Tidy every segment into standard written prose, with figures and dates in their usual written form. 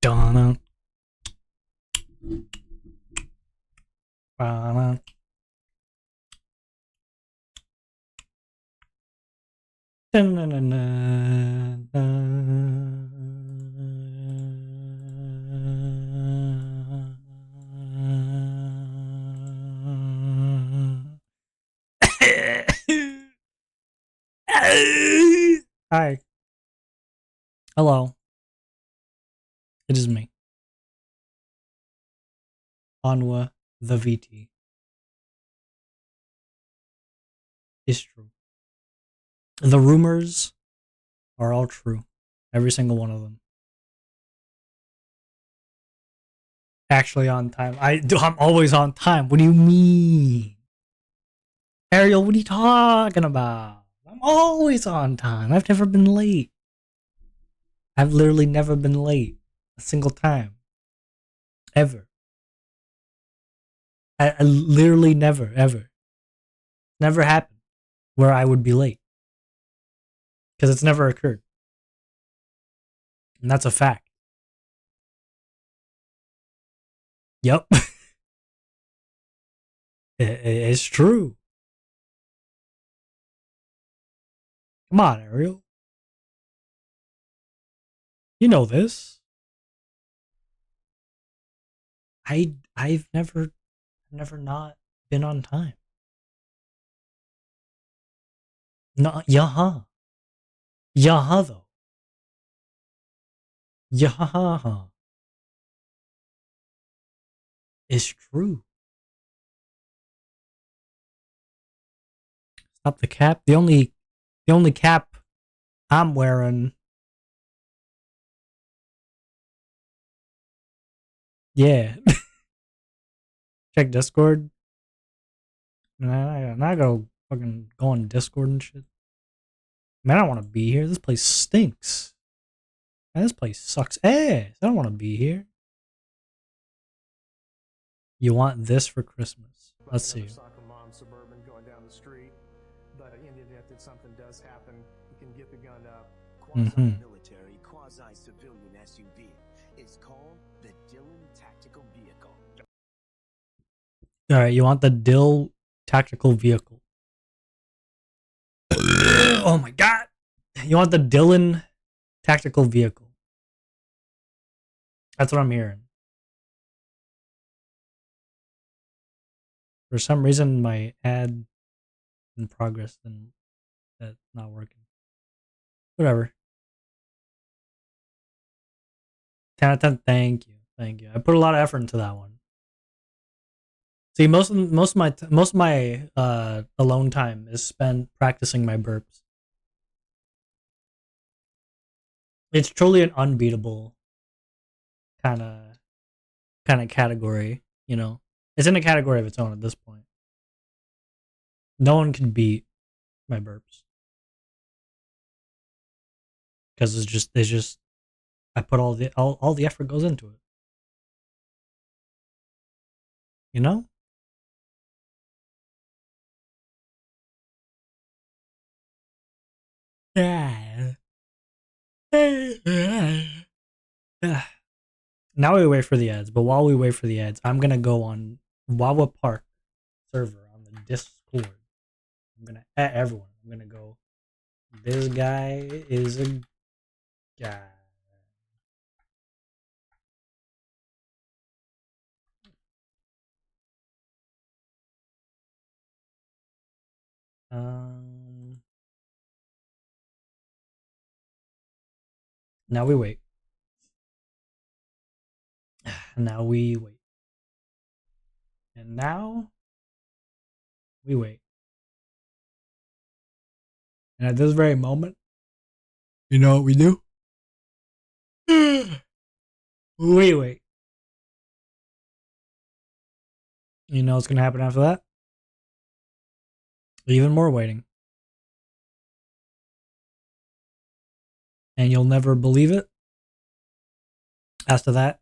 Gonna. Gonna. Hi. Hello. It is me. Onwa the VT. It's true. The rumors are all true. Every single one of them. Actually on time. I'm always on time. What do you mean? Ariel, what are you talking about? I'm always on time. I've never been late. I've literally never been late. A single time. Ever. I literally never, ever. Never happened where I would be late. Because it's never occurred. And that's a fact. Yep. It's true. Come on, Ariel. You know this. I've never not been on time. No, yaha. Yaha though. Yaha. It's true. Stop the cap. The only cap I'm wearing. Yeah. Check Discord. Man, I gotta fucking go on Discord and shit. Man, I don't want to be here. This place stinks. Man, this place sucks ass. I don't want to be here. You want this for Christmas? Let's see. Soccer mom, suburban, going down the street. But in the event that something does happen, you can get the gun up. Quasi-military, quasi-civilian SUV is called the Dillon Tactical Vehicle. All right, you want the Dill Tactical Vehicle? Oh my god! You want the Dillon Tactical Vehicle? That's what I'm hearing. For some reason, my ad in progress and that's not working. Whatever. 10 out of 10. Thank you. I put a lot of effort into that one. See, most of my alone time is spent practicing my burps. It's truly an unbeatable kind of category, you know. It's in a category of its own at this point. No one can beat my burps because it's just I put all the effort goes into it. You know? Yeah. Now we wait for the ads, but while we wait for the ads, I'm gonna go on Wawa Park server on the Discord. I'm gonna add everyone. I'm gonna go. This guy is a guy. Now we wait. Now we wait. And now we wait. And at this very moment, you know what we do? We wait. You know what's gonna happen after that? Even more waiting. And you'll never believe it. After that,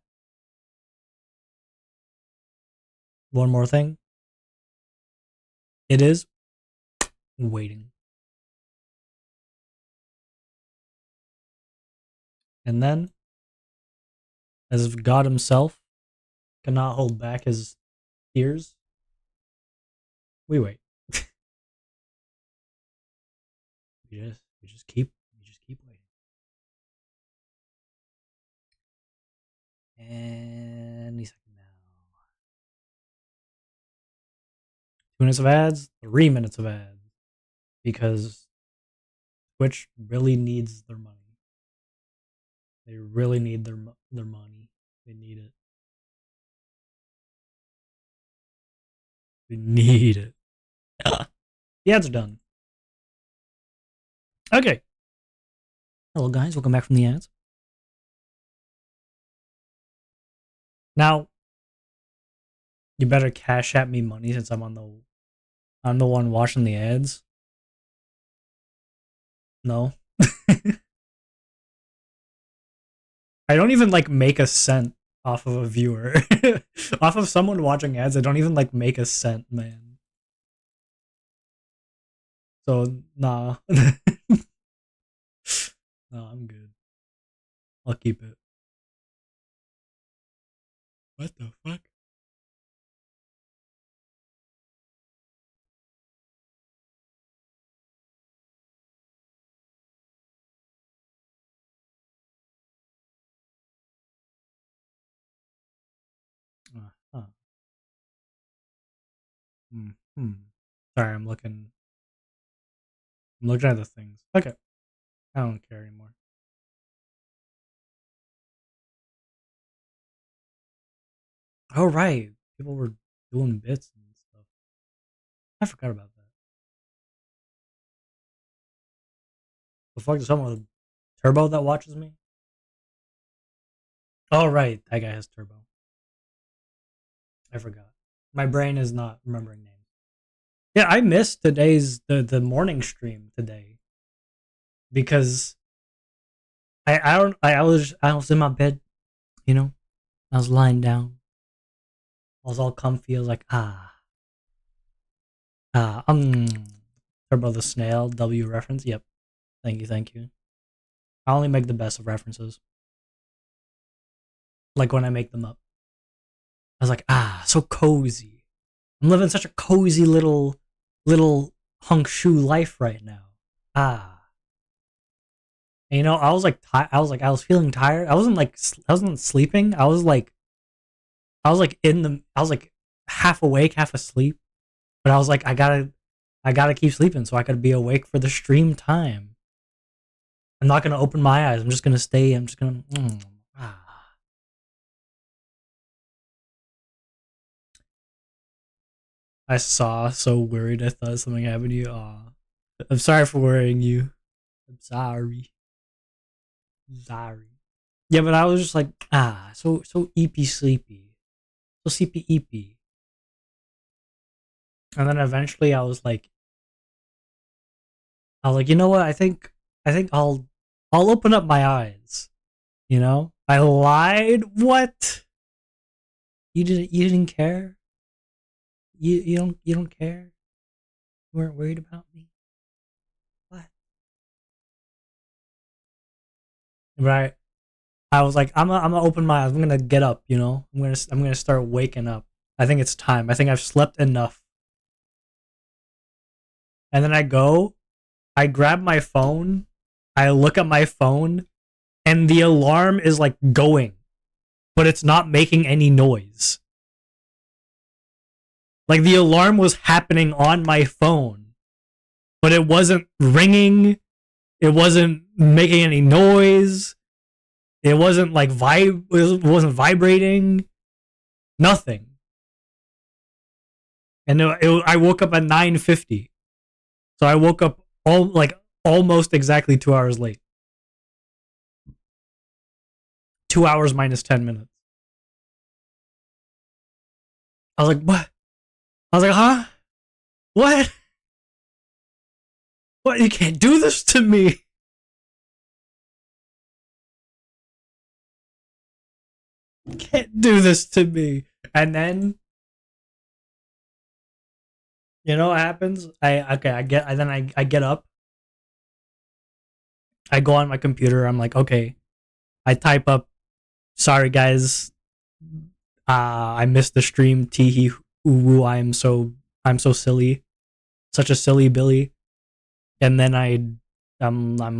one more thing. It is waiting. And then as if God himself cannot hold back his tears. We wait. We just keep waiting. Any second now. 2 minutes of ads, 3 minutes of ads. Because Twitch really needs their money. They really need their money. They need it. They need it. The ads are done. Okay. Hello guys, welcome back from the ads. Now, you better cash at me money since I'm the one watching the ads. No. I don't even like make a cent off of a viewer. Off of someone watching ads, I don't even like make a cent, man. So nah. No, I'm good. I'll keep it. What the fuck? Huh. Hmm. Sorry, I'm looking at the things. Okay. I don't care anymore. Oh right. People were doing bits and stuff. I forgot about that. The fuck is someone with Turbo that watches me? Oh right, that guy has Turbo. I forgot. My brain is not remembering names. Yeah, I missed today's the morning stream today because I was in my bed, you know, I was lying down, I was all comfy. I was like Turbo the Snail W reference. Yep, thank you, thank you. I only make the best of references, like when I make them up. I was like so cozy. I'm living such a cozy little hunk shoe life right now. And, you know, I was feeling tired. I wasn't sleeping. I was like half awake, half asleep. But I was like, I gotta keep sleeping so I could be awake for the stream time. I'm not gonna open my eyes. I'm just gonna stay. I'm just gonna. I saw, so worried. I thought something happened to you. I'm sorry for worrying you. I'm sorry. Sorry. Yeah, but I was just like, so eepy sleepy. So sleepy eepy. And then eventually I was like, you know what? I think I'll open up my eyes. You know? I lied. What? You didn't care? You don't care? You weren't worried about me? What? Right. I was like, I'm gonna open my eyes. I'm gonna get up, you know? I'm gonna start waking up. I think it's time. I think I've slept enough. And then I grab my phone, I look at my phone, and the alarm is like going, but it's not making any noise. Like the alarm was happening on my phone, but it wasn't ringing, it wasn't making any noise, it wasn't like it wasn't vibrating, nothing. And I woke up at 9:50. So I woke up almost exactly 2 hours late. 2 hours minus 10 minutes. I was like, what? I was like, huh? What? What? You can't do this to me. You can't do this to me. And then, you know what happens? I get up. I go on my computer. I'm like, okay. I type up Sorry guys. I missed the stream. Teehee woo. I'm so silly. Such a silly Billy. And then I'm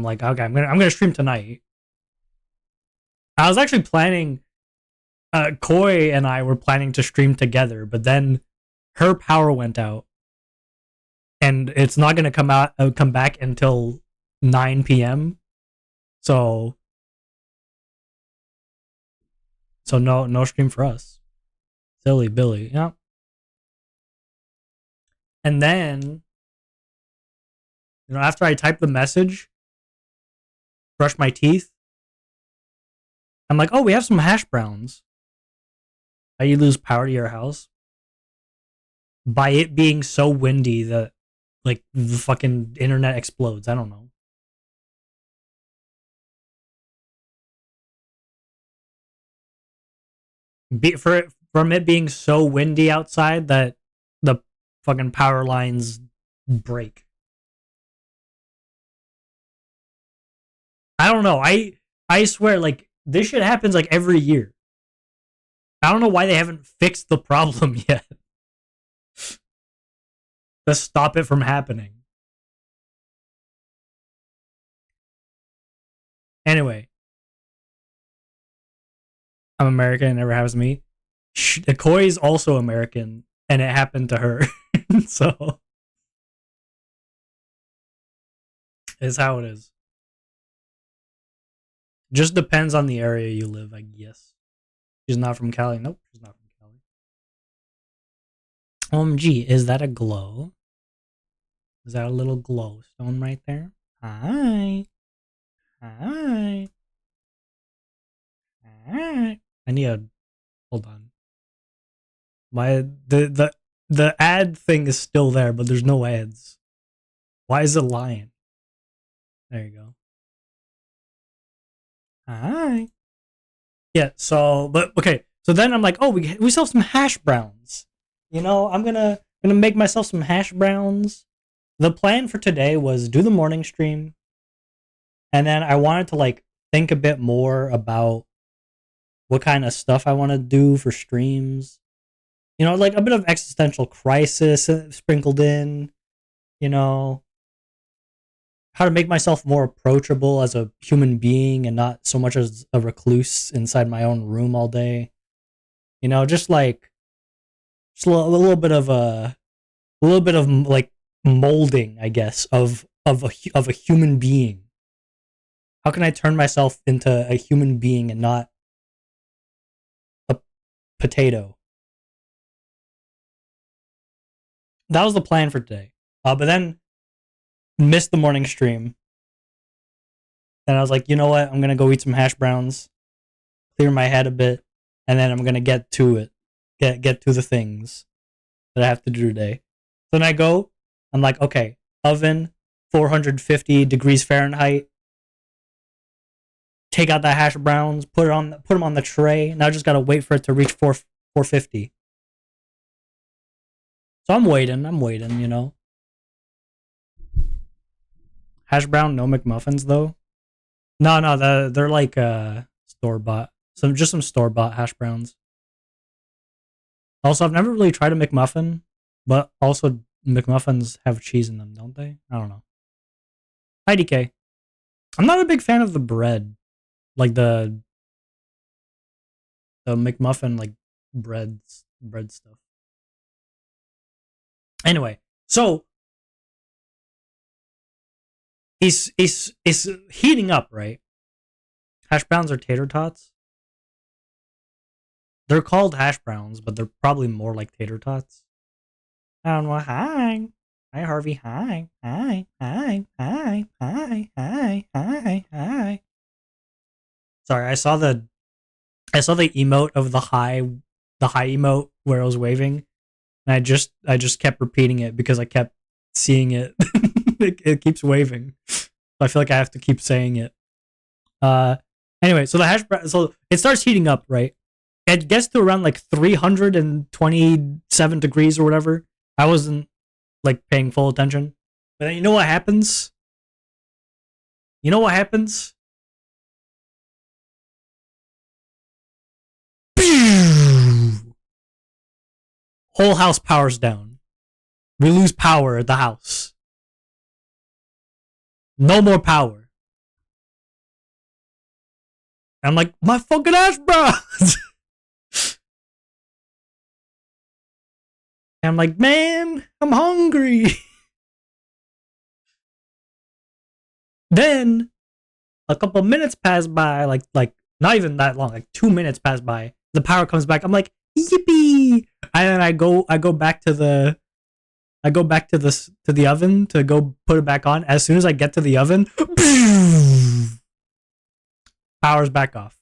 like, okay, I'm gonna stream tonight. I was actually planning Koi and I were planning to stream together, but then her power went out. And it's not gonna come back until 9 p.m. So no stream for us. Silly Billy, yeah. And then, after I type the message, brush my teeth, I'm like, oh, we have some hash browns. How you lose power to your house? By it being so windy that, like, the fucking internet explodes. I don't know. From it being so windy outside that the fucking power lines break. I don't know. I swear, like, this shit happens like every year. I don't know why they haven't fixed the problem yet. To stop it from happening. Anyway, I'm American. It never happens to me. Koi's also American, and it happened to her. So it's how it is. Just depends on the area you live, I guess. She's not from Cali. Nope, she's not from Cali. OMG, is that a glow? Is that a little glowstone right there? Hi. Hi. Hi. I need a... Hold on. The ad thing is still there, but there's no ads. Why is it lying? There you go. Hi. Yeah, so, but, okay. So then I'm like, oh, we sell some hash browns. I'm gonna make myself some hash browns. The plan for today was do the morning stream. And then I wanted to, like, think a bit more about what kind of stuff I want to do for streams. Like a bit of existential crisis sprinkled in. How to make myself more approachable as a human being and not so much as a recluse inside my own room all day. Just like a little bit of like molding, I guess, of a human being. How can I turn myself into a human being and not a potato? That was the plan for today. But then missed the morning stream. And I was like, you know what? I'm gonna go eat some hash browns, clear my head a bit, and then I'm gonna get to it. Get to the things that I have to do today. So then I go, I'm like, okay, oven, 450 degrees Fahrenheit. Take out the hash browns, put them on the tray. Now I just gotta wait for it to reach 450. So I'm waiting, Hash brown, no McMuffins though. No, they're like store bought. Just some store bought hash browns. Also, I've never really tried a McMuffin, but also McMuffins have cheese in them, don't they? I don't know. Hi DK. I'm not a big fan of the bread, like the McMuffin like bread stuff. Anyway, so it's heating up, right? Hash browns are tater tots. They're called hash browns, but they're probably more like tater tots. I don't know. Hi, Harvey. Hi. Sorry, I saw the emote of the high emote where I was waving, and I just kept repeating it because I kept seeing it. It keeps waving, so I feel like I have to keep saying it. Anyway, so so it starts heating up, right? It gets to around like 327 degrees or whatever. I wasn't like paying full attention, but then you know what happens? Whole house powers down. We lose power at the house. No more power. I'm like, my fucking ass, bro. I'm like, man, I'm hungry. Then a couple minutes pass by, like not even that long, like 2 minutes pass by. The power comes back. I'm like, yippee! And then I go back to the to the oven to go put it back on. As soon as I get to the oven, power's back off.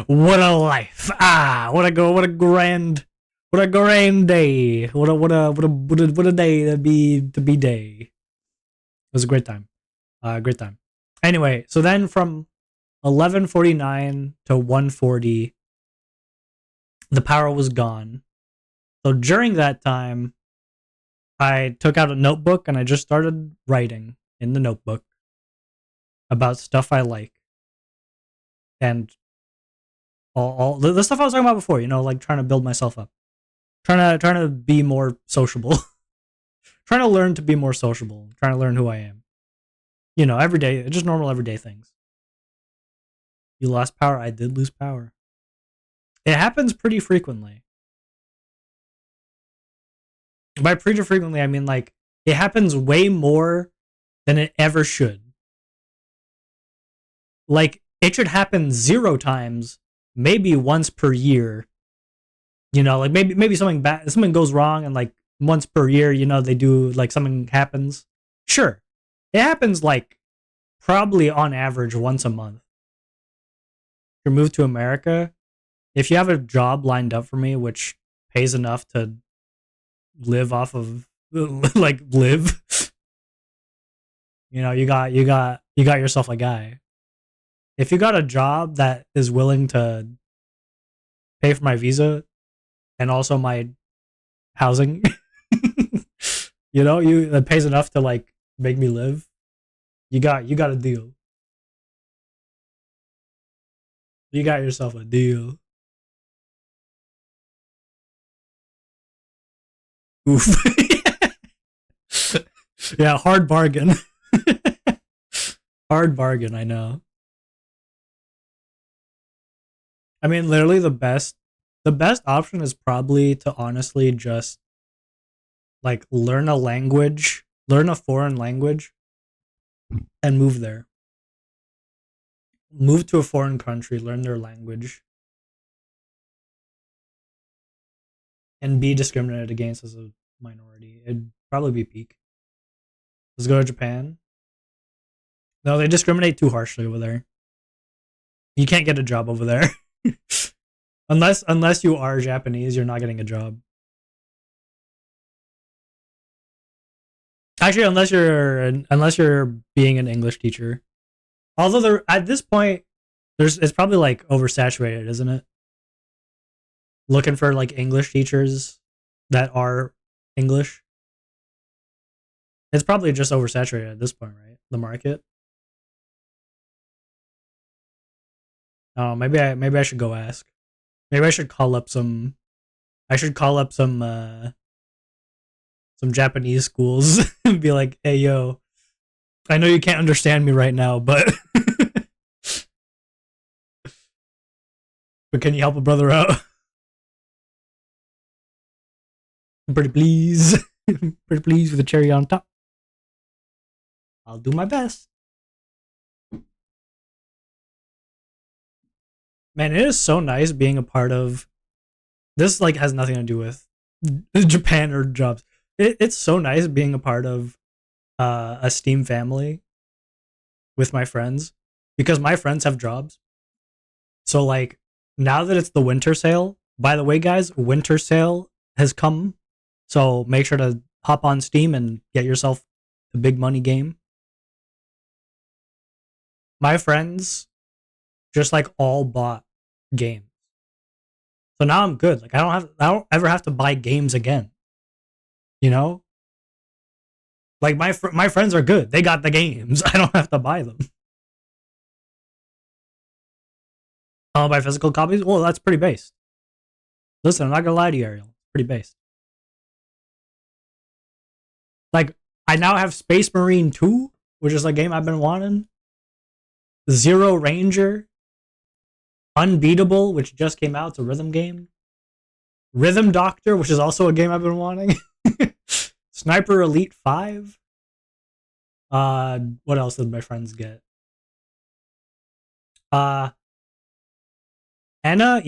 What a life! What a grand day! What a day to be day. It was a great time. Great time. Anyway, so then from 11:49 to 1:40, the power was gone. So during that time, I took out a notebook and I just started writing in the notebook about stuff I like. And all the stuff I was talking about before, like trying to build myself up. Trying to be more sociable. Trying to learn to be more sociable. Trying to learn who I am. Every day, just normal everyday things. You lost power? I did lose power. It happens pretty frequently. By pretty frequently, I mean like it happens way more than it ever should. Like it should happen 0 times, maybe once per year. Like maybe something goes wrong, and like once per year, they do like something happens. Sure, it happens like probably on average once a month. If you move to America, if you have a job lined up for me which pays enough to live off of, like live, you got yourself a guy. If you got a job that is willing to pay for my visa and also my housing, that pays enough to like make me live, you got a deal. You got yourself a deal. Oof. Yeah, hard bargain. Hard bargain, I know. I mean, literally the best option is probably to honestly just like learn a language, learn a foreign language and move there. Move to a foreign country, learn their language, and be discriminated against as a minority. It'd probably be peak. Let's go to Japan. No, they discriminate too harshly over there. You can't get a job over there. unless you are Japanese, you're not getting a job. Actually, unless you're being an English teacher. Although at this point, it's probably like oversaturated, isn't it? Looking for like English teachers that are English. It's probably just oversaturated at this point, right? The market. Oh, maybe I should go ask. Maybe I should call up some. I should call up some Japanese schools and be like, "Hey, yo, I know you can't understand me right now, but but can you help a brother out? Pretty please, pretty please with a cherry on top. I'll do my best." Man, it is so nice being a part of this. Like, has nothing to do with Japan or jobs. It's so nice being a part of a Steam family with my friends, because my friends have jobs. So like now that it's the winter sale, by the way, guys, winter sale has come. So make sure to hop on Steam and get yourself the big money game. My friends just like all bought games. So now I'm good. Like I don't ever have to buy games again. Like my friends are good. They got the games. I don't have to buy them. Oh, by physical copies? Well, that's pretty based. Listen, I'm not gonna lie to you, Ariel. It's pretty based. Like, I now have Space Marine 2, which is a game I've been wanting. Zero Ranger. Unbeatable, which just came out. It's a rhythm game. Rhythm Doctor, which is also a game I've been wanting. Sniper Elite 5. What else did my friends get? Ena,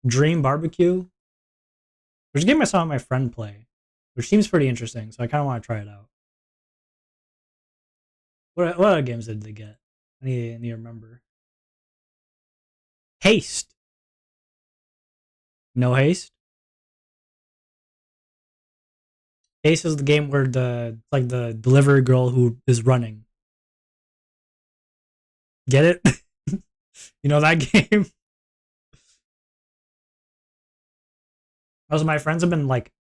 Dream Barbecue, which is a game I saw my friend play, which seems pretty interesting, so I kind of want to try it out. What other games did they get? I need to remember. Haste. No Haste? Haste is the game where the delivery girl who is running. Get it? You know that game? Also, my friends have been like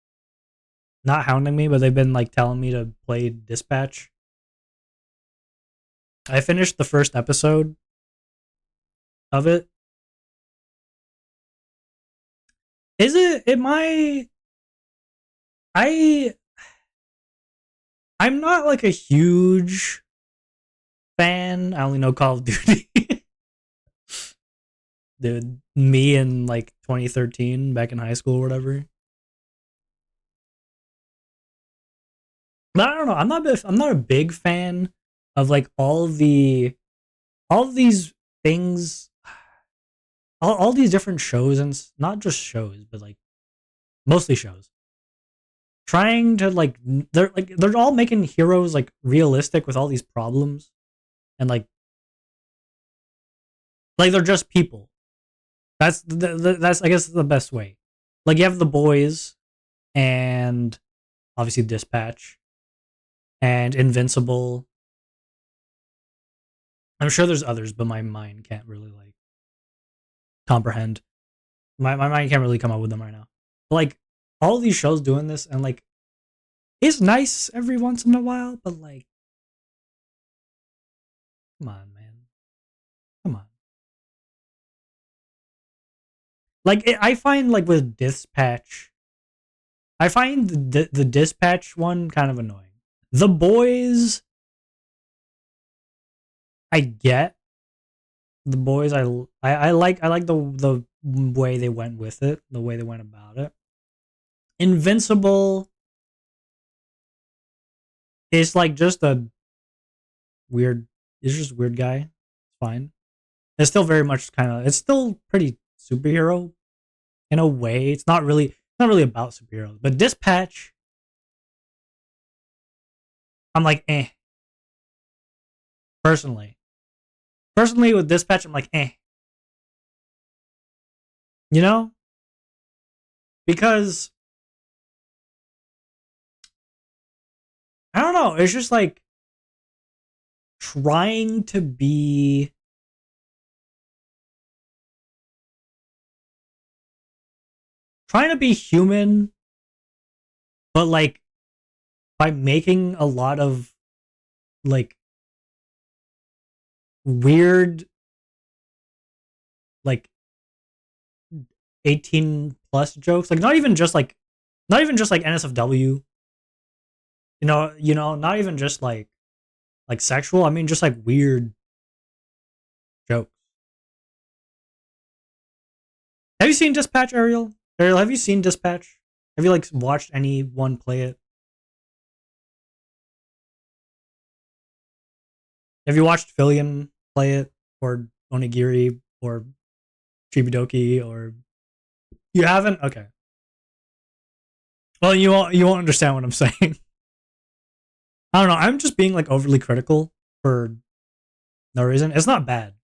not hounding me, but they've been like telling me to play Dispatch. I finished the first episode of it. Is it? I'm not like a huge fan. I only know Call of Duty. Dude, me in like 2013, back in high school or whatever. But I don't know. I'm not a big fan of like all of these things, all these different shows, and not just shows, but like mostly shows. Trying to like they're all making heroes like realistic with all these problems, and like they're just people. That's I guess the best way. Like you have The Boys, and obviously Dispatch, and Invincible. I'm sure there's others, but my mind can't really like comprehend. My mind can't really come up with them right now. But like all these shows doing this, and like it's nice every once in a while, but like, come on, man, come on. Like I find like with Dispatch, I find the Dispatch one kind of annoying. The Boys, I get. The Boys, I like the way they went with it, the way they went about it. Invincible is like just a weird. It's just a weird guy. It's fine. It's still very much kind of. It's still pretty superhero in a way. It's not really about superheroes. But Dispatch, I'm like, eh. Personally with Dispatch, I'm like, eh. You know, because I don't know. It's just like trying to be human, but like by making a lot of like weird like 18 plus jokes, like not even just like NSFW, not even just like sexual. I mean just like weird jokes. Have you seen Dispatch, Ariel? Have you seen Dispatch? Have you like watched anyone play it? Have you watched Fillion play it, or Onigiri, or Chibidoki, or you haven't? Okay. Well, you won't understand what I'm saying. I don't know. I'm just being like overly critical for no reason. It's not bad.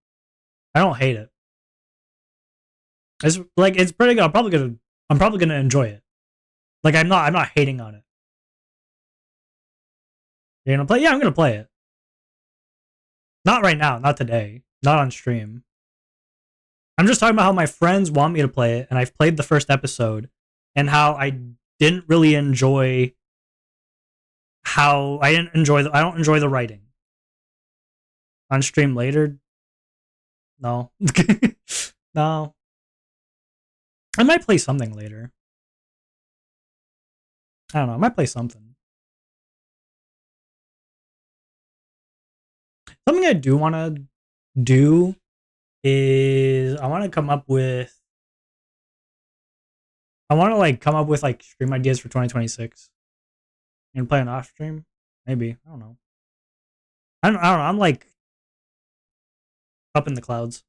I don't hate it. It's like it's pretty good. I'm probably gonna enjoy it. Like I'm not hating on it. You're gonna play? Yeah, I'm gonna play it. Not right now, not today, not on stream. I'm just talking about how my friends want me to play it, and I've played the first episode, and how I didn't really enjoy I don't enjoy the writing. On stream later, No. No. I might play something later. I don't know. I might play something. Something I do want to do is I want to come up with. I want to like come up with like stream ideas for 2026 and play an off stream. Maybe I don't know. I don't know. I'm like up in the clouds.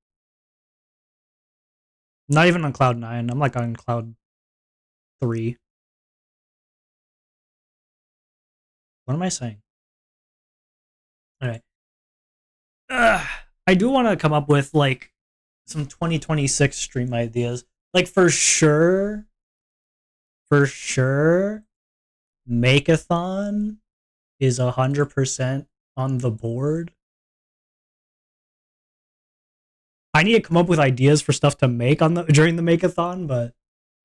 Not even on cloud 9. I'm like on cloud 3. What am I saying? Alright. I do want to come up with like some 2026 stream ideas. Like for sure, Makeathon is 100% on the board. I need to come up with ideas for stuff to make on the during the Makeathon, but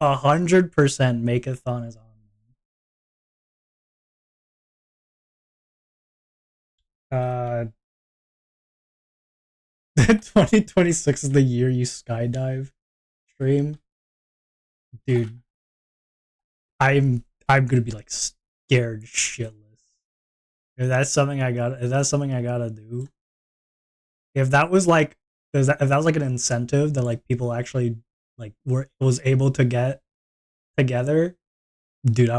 100% Makeathon is on. 2026 is the year you skydive stream. Dude, I'm gonna be like scared shitless. If that's something I gotta do. If that was like if that was like an incentive that like people actually like was able to get together, dude,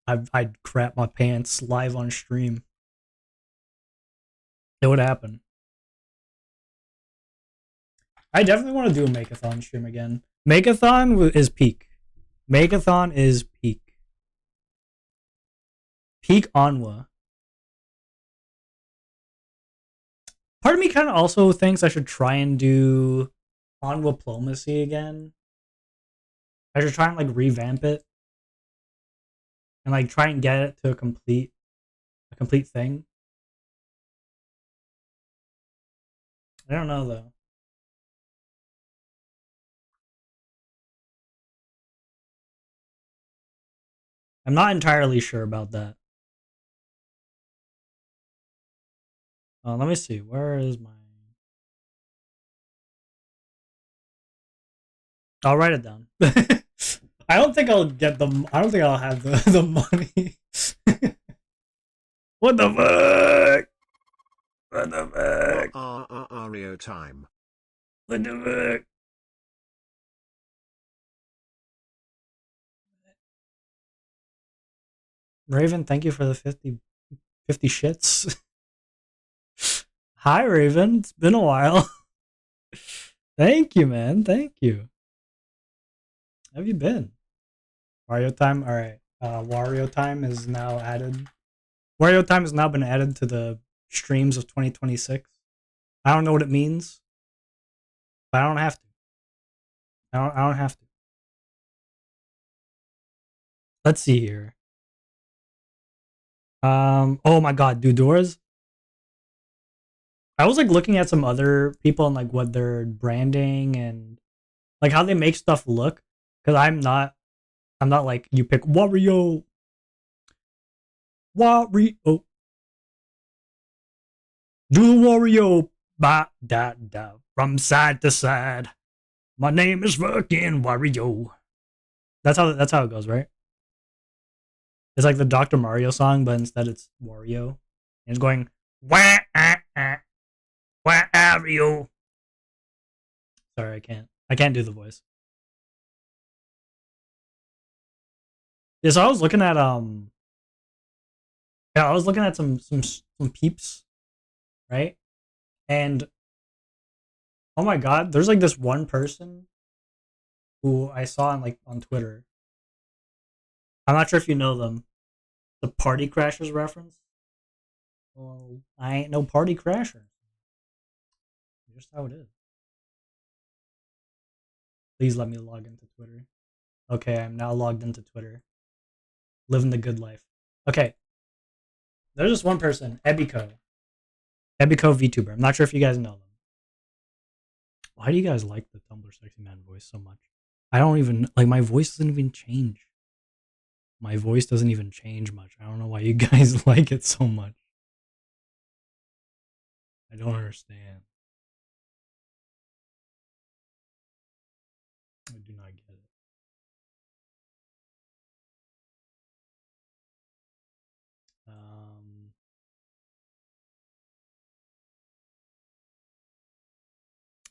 I'd crap my pants live on stream. It would happen. I definitely want to do a Makeathon stream again. Makeathon is peak. Makeathon is peak. Peak Onwa. Part of me kind of also thinks I should try and do OnwaDiplomacy again. I should try and like revamp it and like try and get it to a complete thing. I don't know though. I'm not entirely sure about that. Let me see. Where is my? I'll write it down. I don't think I'll get them. I don't think I'll have the money. What the fuck? What the fuck? Ario time. What the fuck? Raven, thank you for the 50 shits. Hi, Raven. It's been a while. Thank you, man. Thank you. How have you been? Wario time? Alright. Wario time is now added. Wario time has now been added to the streams of 2026. I don't know what it means, but I don't have to. I don't have to. Let's see here. Oh my god, dude, doors. I was like looking at some other people and like what their branding and like how they make stuff look. Cause I'm not like you pick Wario. Do Wario ba da da from side to side. My name is fucking Wario. That's how it goes, right? It's like the Dr. Mario song, but instead it's Wario. And it's going Wario. Sorry, I can't do the voice. Yeah, so I was looking at I was looking at some peeps, right? And oh my god, there's like this one person who I saw on Twitter. I'm not sure if you know them. The Party Crashers reference. Well, I ain't no party crasher. Just how it is. Please let me log into Twitter. Okay, I'm now logged into Twitter. Living the good life. Okay. There's just one person, Ebiko. Ebiko VTuber. I'm not sure if you guys know them. Why do you guys like the Tumblr Sexy Man voice so much? I don't even, like, my voice doesn't even change. My voice doesn't even change much. I don't know why you guys like it so much. I don't understand. I do not get it.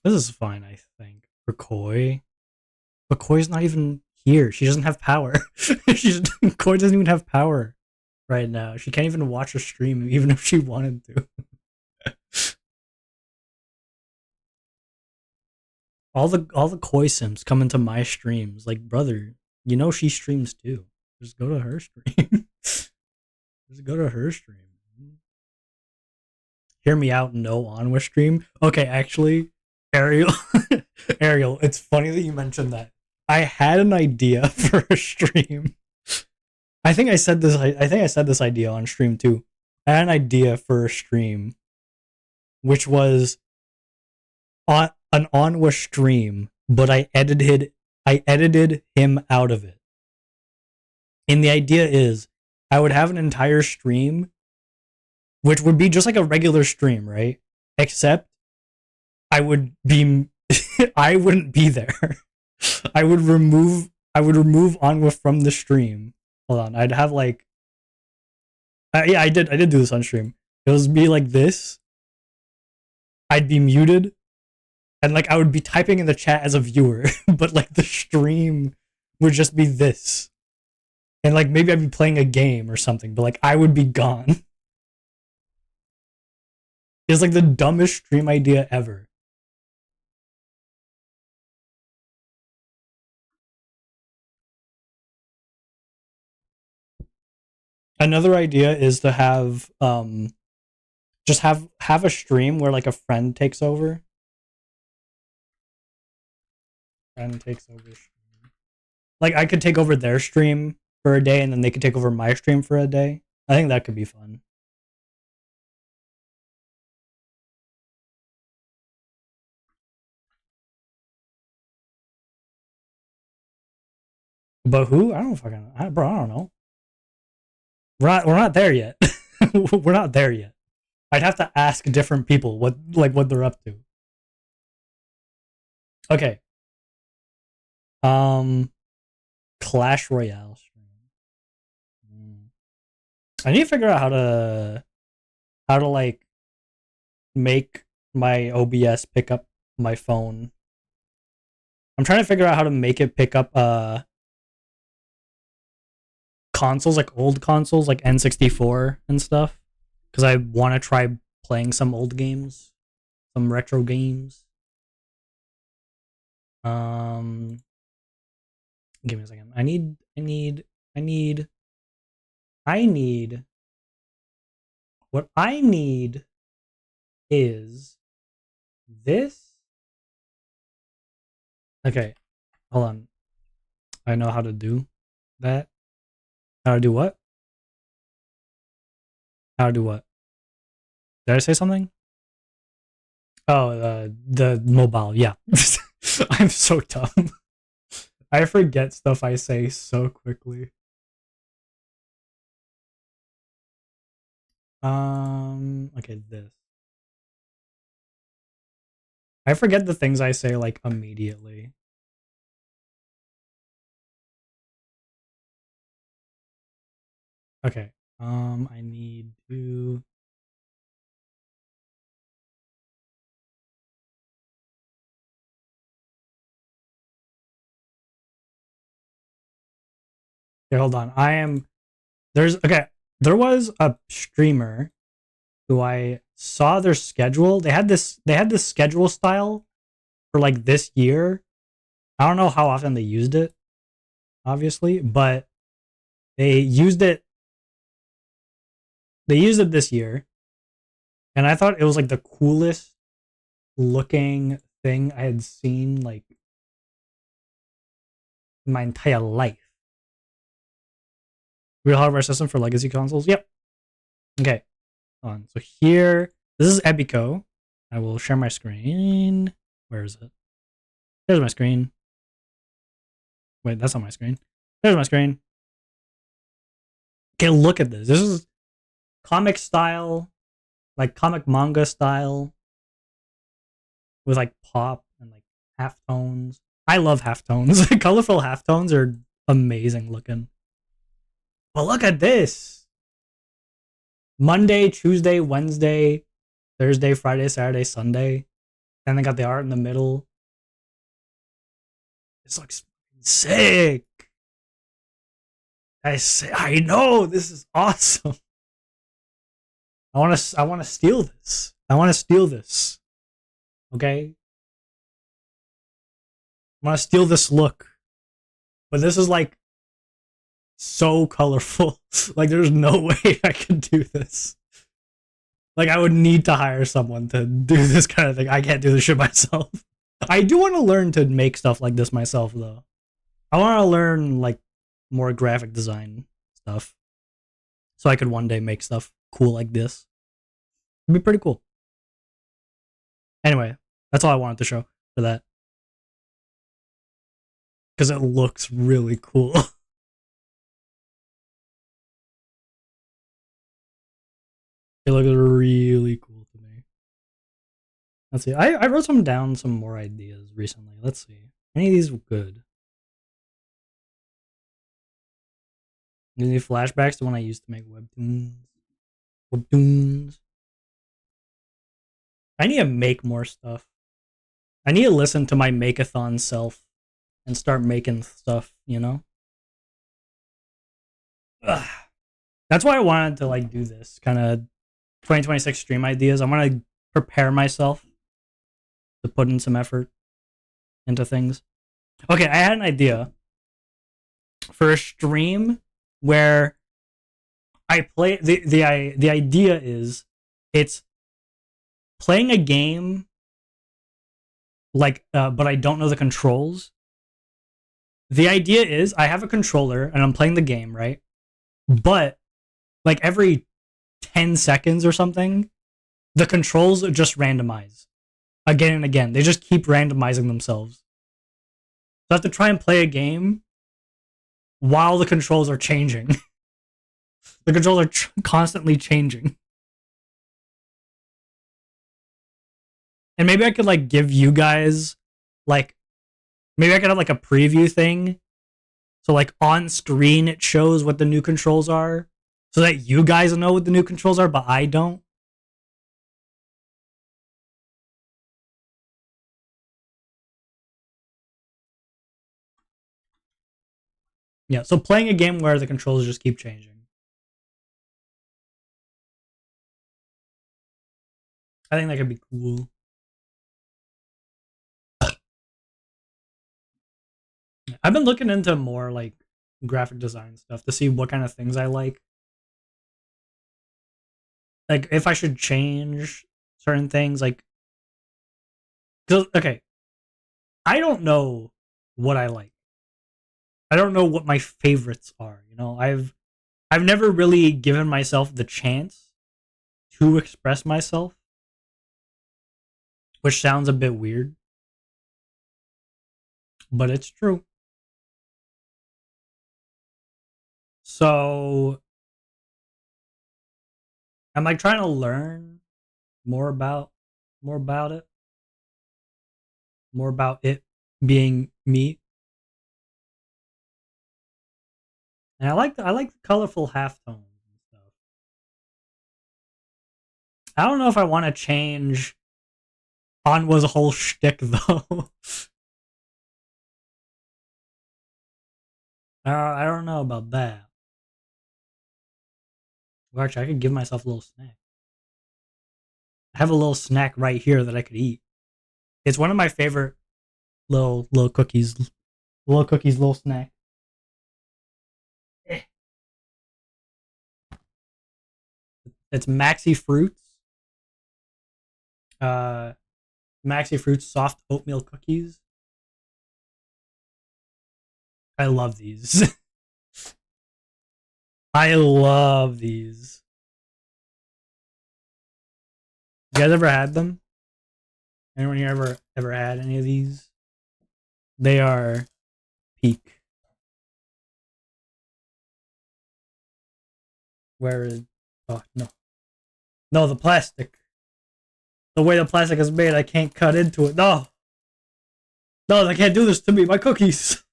This is fine, I think. For Koi. But Koi's not even here. She doesn't have power. Koi doesn't even have power right now. She can't even watch a stream even if she wanted to. all the Koi sims come into my streams. Like, brother, you know she streams too. Just go to her stream. Just go to her stream. Hear me out, no Onwa stream. Okay, actually, Ariel, Ariel, it's funny that you mentioned that. I had an idea for a stream. I think I said this. I think I said this idea on stream too. I had an idea for a stream, which was on an Onwa stream, but I edited him out of it. And the idea is, I would have an entire stream, which would be just like a regular stream, right? Except I would be I wouldn't be there. I would remove Onwa from the stream. Hold on, I'd have like yeah, I did do this on stream. It was be like this. I'd be muted, and like I would be typing in the chat as a viewer, but like the stream would just be this. And like maybe I'd be playing a game or something, but like I would be gone. It's like the dumbest stream idea ever. Another idea is to have just have a stream where like a friend takes over. Friend takes over stream. Like I could take over their stream for a day and then they could take over my stream for a day. I think that could be fun. But who? I don't fucking bro, I don't know. We're not there yet. We're not there yet. I'd have to ask different people what they're up to. Okay. Clash Royale stream. I need to figure out how to like make my OBS pick up my phone. I'm trying to figure out how to make it pick up consoles, like old consoles, like N64 and stuff, because I want to try playing some old games, some retro games. Give me a second. I need. What I need is this. Okay, hold on. I know how to do that. How to do what? How to do what? Did I say something? Oh, the mobile. Yeah. I'm so dumb. I forget stuff I say so quickly. Okay, this. I forget the things I say like immediately. Okay. I need to. Okay, hold on. There was a streamer who I saw their schedule. They had this schedule style for like this year. I don't know how often they used it, obviously, but they used it this year. And I thought it was like the coolest looking thing I had seen like in my entire life. Real hardware system for legacy consoles? Yep. Okay. Hold on. So here, this is Ebico. I will share my screen. Where is it? There's my screen. Wait, that's not my screen. There's my screen. Okay, look at this. This is comic style, like comic manga style, with like pop and like half tones. I love halftones. Colorful halftones are amazing looking. But look at this. Monday, Tuesday, Wednesday, Thursday, Friday, Saturday, Sunday. Then they got the art in the middle. This looks sick. I know, this is awesome. I want to steal this. I want to steal this. Okay? I want to steal this look. But this is like so colorful. Like there's no way I can do this. Like I would need to hire someone to do this kind of thing. I can't do this shit myself. I do want to learn to make stuff like this myself though. I want to learn like more graphic design stuff. So I could one day make stuff cool like this. It'd be pretty cool. Anyway, that's all I wanted to show for that. Because it looks really cool. It looks really cool to me. Let's see. I wrote some more ideas recently. Let's see. Any of these were good? Any flashbacks to when I used to make webtoons? Webtoons. I need to make more stuff. I need to listen to my make-a-thon self and start making stuff, you know? Ugh. That's why I wanted to like do this kind of 2026 stream ideas. I want to prepare myself to put in some effort into things. Okay, I had an idea for a stream where I play the idea is it's playing a game like but I don't know the controls. The idea is I have a controller and I'm playing the game, right? But like every 10 seconds or something, the controls just randomize again and again. They just keep randomizing themselves. So I have to try and play a game while the controls are changing. The controls are constantly changing. And maybe I could like give you guys like maybe I could have like a preview thing. So like on screen it shows what the new controls are so that you guys know what the new controls are but I don't. Yeah, so playing a game where the controls just keep changing. I think that could be cool. I've been looking into more like graphic design stuff to see what kind of things I like. Like if I should change certain things, like okay, I don't know what I like. I don't know what my favorites are. You know, I've never really given myself the chance to express myself, which sounds a bit weird, but it's true. So I'm like trying to learn more about it, more about it being me. And I like the colorful halftones and stuff. I don't know if I want to change Onwa's whole shtick though. I don't know about that. Well, actually, I could give myself a little snack. I have a little snack right here that I could eat. It's one of my favorite little cookies. Little snack. It's Maxi Fruits. Maxi Fruits soft oatmeal cookies. I love these. I love these. You guys ever had them? Anyone here ever had any of these? They are peak. Where is? Oh no, no, the plastic. The way the plastic is made, I can't cut into it. No. No, they can't do this to me. My cookies.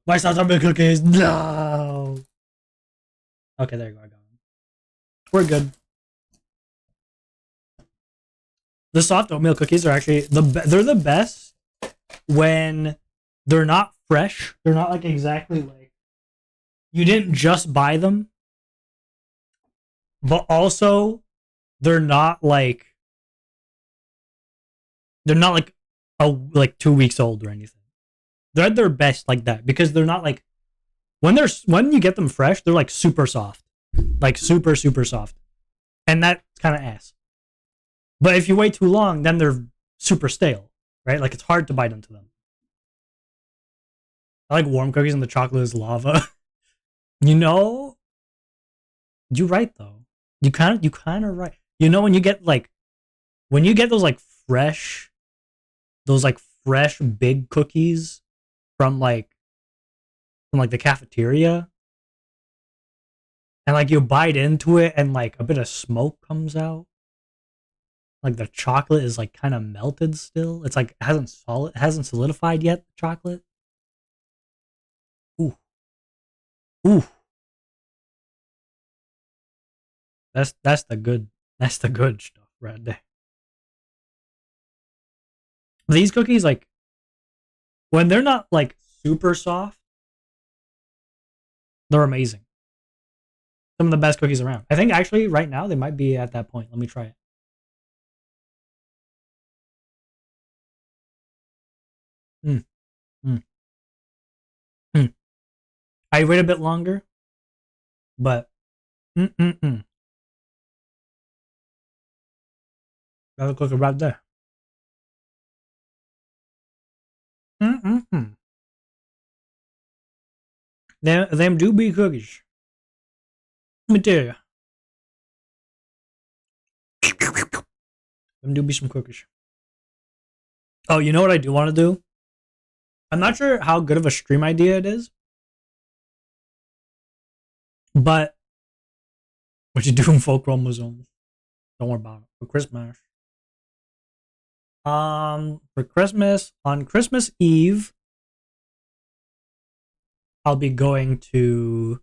My soft milk cookies. No. Okay, there you go. I got them. We're good. The soft oatmeal cookies are actually they're the best when they're not fresh. They're not like exactly like you didn't just buy them, but also they're not like like 2 weeks old or anything. They're at their best like that because they're not like when you get them fresh, they're like super soft, like super soft, and that's kind of ass. But if you wait too long, then they're super stale, right? Like it's hard to bite into them. I like warm cookies and the chocolate is lava. You know, you're right though. You kind of right. You know when you get those like fresh big cookies from the cafeteria, and like you bite into it and like a bit of smoke comes out. Like the chocolate is like kind of melted still. It's like it hasn't solidified yet, the chocolate. Ooh. Ooh. That's the good stuff right there. These cookies, like when they're not like super soft, they're amazing. Some of the best cookies around. I think actually right now they might be at that point. Let me try it. Mm. Mm. Mm. I wait a bit longer, but mm. Got a cookie right there. Mm. Them do be cookies. Let me tell you. Them do be some cookies. Oh, you know what I do want to do? I'm not sure how good of a stream idea it is, but what you do in full chromosome. Don't worry about it. For Christmas. For Christmas, on Christmas Eve, I'll be going to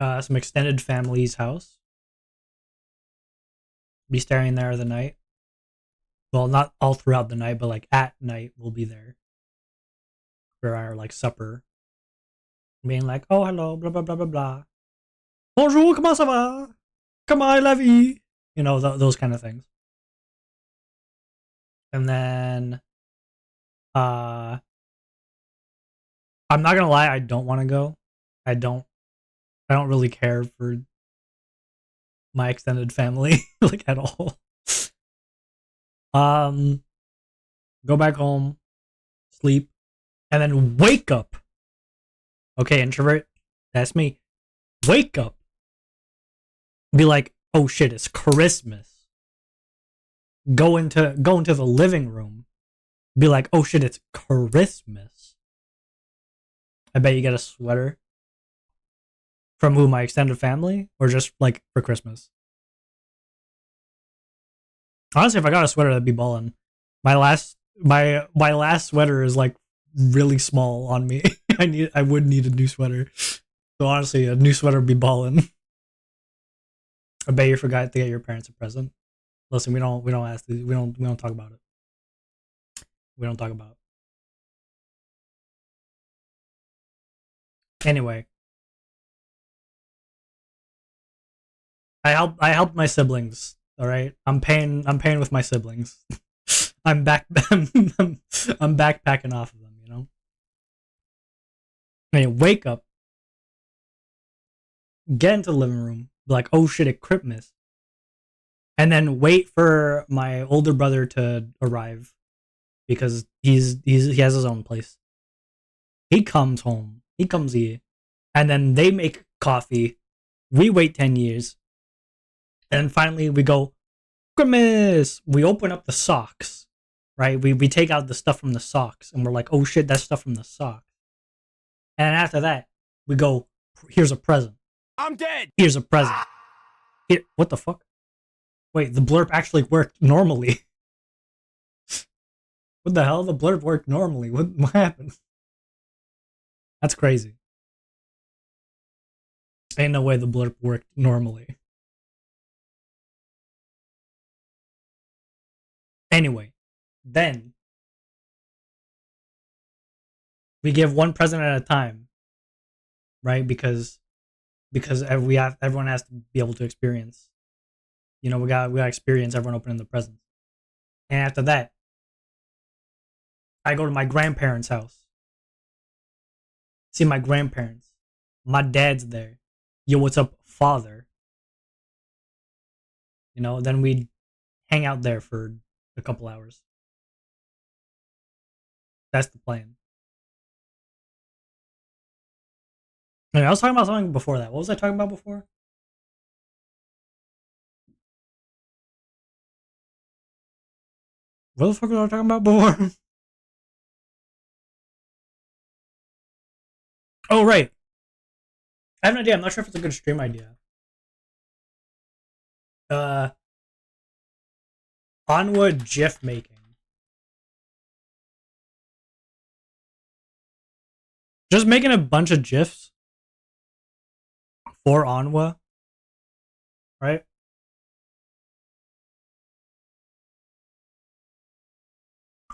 some extended family's house. Be staying there the night. Well, not all throughout the night, but like at night we'll be there for our like supper. Being like, oh hello, blah blah blah blah blah. Bonjour, comment ça va? Comment est la vie? You know, those kind of things. And then I'm not gonna lie, I don't want to go. I don't really care for my extended family like at all. Um Go back home, sleep, and then wake up. Okay, introvert, that's me. Wake up. Be like, oh shit, it's Christmas. Go into the living room. Be like, oh shit, it's Christmas. I bet you get a sweater. From who, my extended family? Or just like for Christmas? Honestly, if I got a sweater, that'd be ballin'. My last sweater is like really small on me. I would need a new sweater. So honestly, a new sweater would be ballin'. I bet you forgot to get your parents a present. Listen, we don't talk about it. We don't talk about it. Anyway. I helped my siblings, all right? I'm paying with my siblings. I'm backpacking off of them, you know? I mean, wake up, get into the living room, be like, oh shit, it's Christmas. And then wait for my older brother to arrive because he has his own place. He comes home. He comes here. And then they make coffee. We wait 10 years. And finally we go, Christmas! We open up the socks, right? We take out the stuff from the socks and we're like, oh shit, that's stuff from the socks. And after that, we go, here's a present. I'm dead! Here's a present. Here, what the fuck? Wait, the blurb actually worked normally. What the hell? The blurb worked normally. What happened? That's crazy. Ain't no way the blurb worked normally. Anyway, then we give one present at a time, right? Because everyone has to be able to experience. You know, we got experience everyone opening the presents. And after that, I go to my grandparents' house. See my grandparents. My dad's there. Yo, what's up, father? You know, then we hang out there for a couple hours. That's the plan. Anyway, I was talking about something before that. What was I talking about before? What the fuck was I talking about before? Oh, right. I have an idea. I'm not sure if it's a good stream idea. Onward GIF making. Just making a bunch of GIFs for Onwa, right?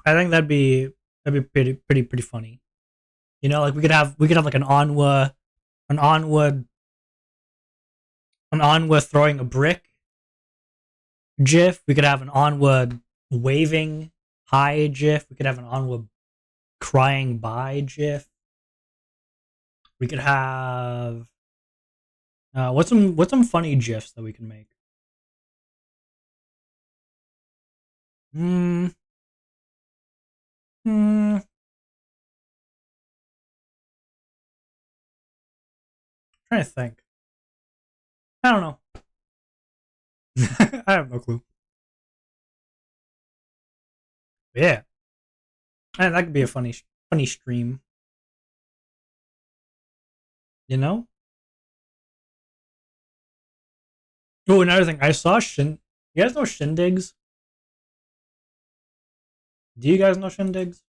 I think that'd be pretty funny. You know, like we could have like an Onwa throwing a brick GIF. We could have an Onwa waving hi GIF. We could have an Onwa crying bye GIF. We could have what's some funny GIFs that we can make? Trying to think. I don't know. I have no clue. Yeah, and that could be a funny stream. You know. Oh, another thing. I saw You guys know Shindigs? Do you guys know Shindigs?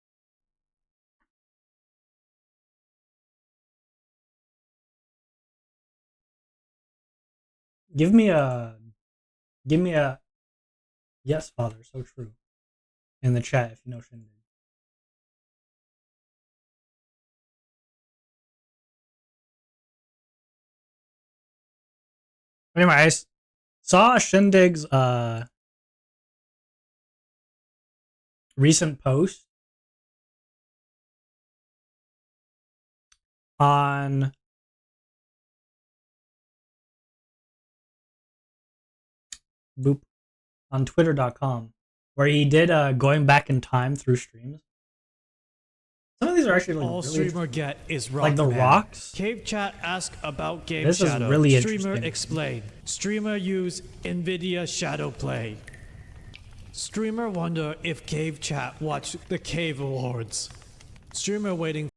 Give me a yes, father. So true. In the chat, if you know Shindigs. Anyway, I saw Shindig's recent post on on twitter.com where he did going back in time through streams. Some of these are actually like all really streamer get is rock like the man. rocks. Cave chat ask about game This shadow. is really Streamer interesting. explain. Streamer use NVIDIA Shadow Play. Streamer wonder if cave chat watch the Cave Awards. Streamer waiting.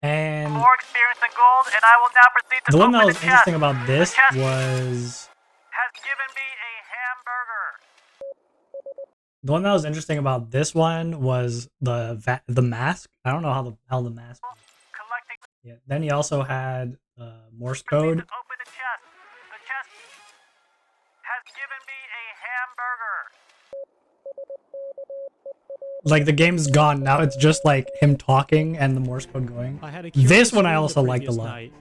And more experience than gold, and I will now proceed to the one open that was the chest. interesting about this The chest was has given me a hamburger. the one that was interesting about this one was the mask. I don't know how the mask. Collecting. Yeah. Then he also had Morse Proceed code. to open the chest. The chest has given me a hamburger. Like the game's gone now. It's just like him talking and the Morse code going. I had a This curious one I dream also the liked a previous lot. night.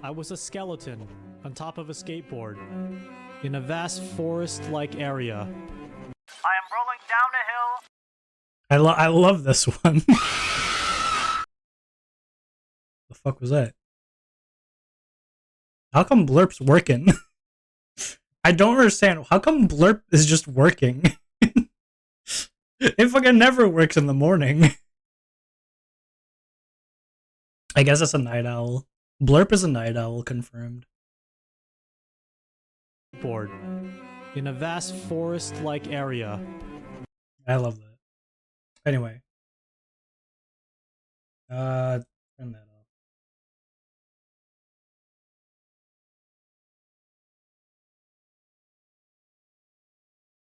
I was a skeleton on top of a skateboard in a vast forest-like area. I am rolling down a hill. I love this one. The fuck was that? How come Blurp's working? I don't understand. How come Blurp is just working? It fucking never works in the morning. I guess it's a night owl. Blurp is a night owl, confirmed. Board in a vast forest-like area. I love that. Anyway. Turn that off.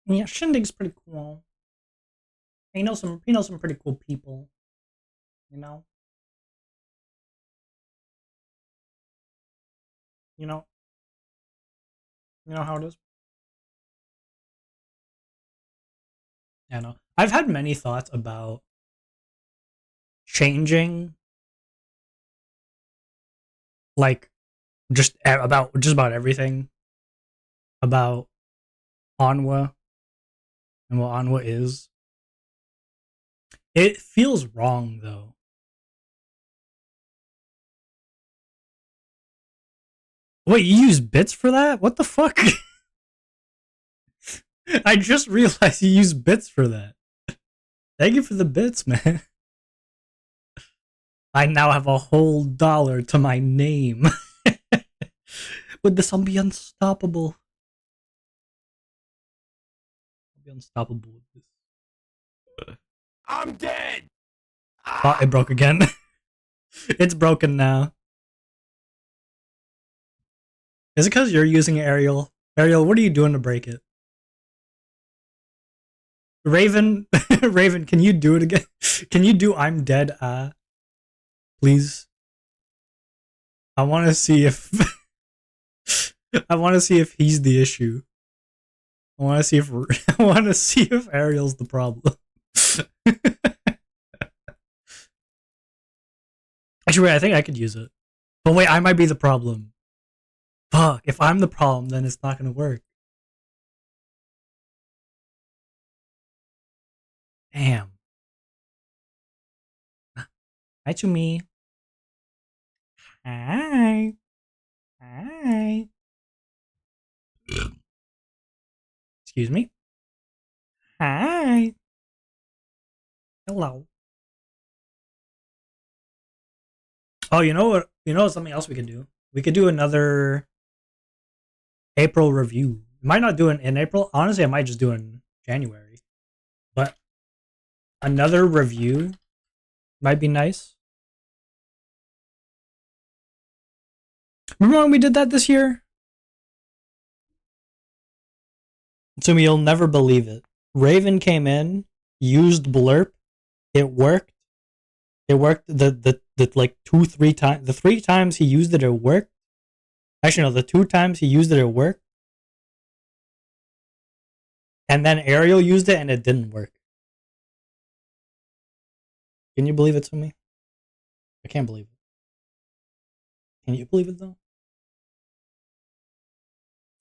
Yeah, Shindig's pretty cool. He knows some pretty cool people, you know? You know, you know how it is? I know. I've had many thoughts about changing, like, just about everything about Onwa and what Onwa is. It feels wrong though. Wait, you use bits for that? What the fuck? I just realized you use bits for that. Thank you for the bits, man. I now have a whole dollar to my name. Would this one be unstoppable? I'll be unstoppable with this. I'm dead! Oh, it broke again. It's broken now. Is it because you're using Ariel? Ariel, what are you doing to break it? Raven, Raven, can you do it again? Can you do I'm dead, please? I want to see if I want to see if he's the issue. I want to see if I want to see if Ariel's the problem. Actually, wait, I think I could use it. But wait, I might be the problem. Fuck, if I'm the problem, then it's not gonna work. Damn. Hi to me. Hi. Hi. Excuse me. Hi. Hello. Oh, you know what? You know something else we could do? We could do another April review. Might not do it in April. Honestly, I might just do it in January. But another review might be nice. Remember when we did that this year? Sumi, you'll never believe it. Raven came in, used Blurp, it worked. It worked the like 2-3 times. The 3 times he used it, it worked. Actually, no, the 2 times he used it, it worked. And then Ariel used it and it didn't work. Can you believe it, Sumi? I can't believe it. Can you believe it though?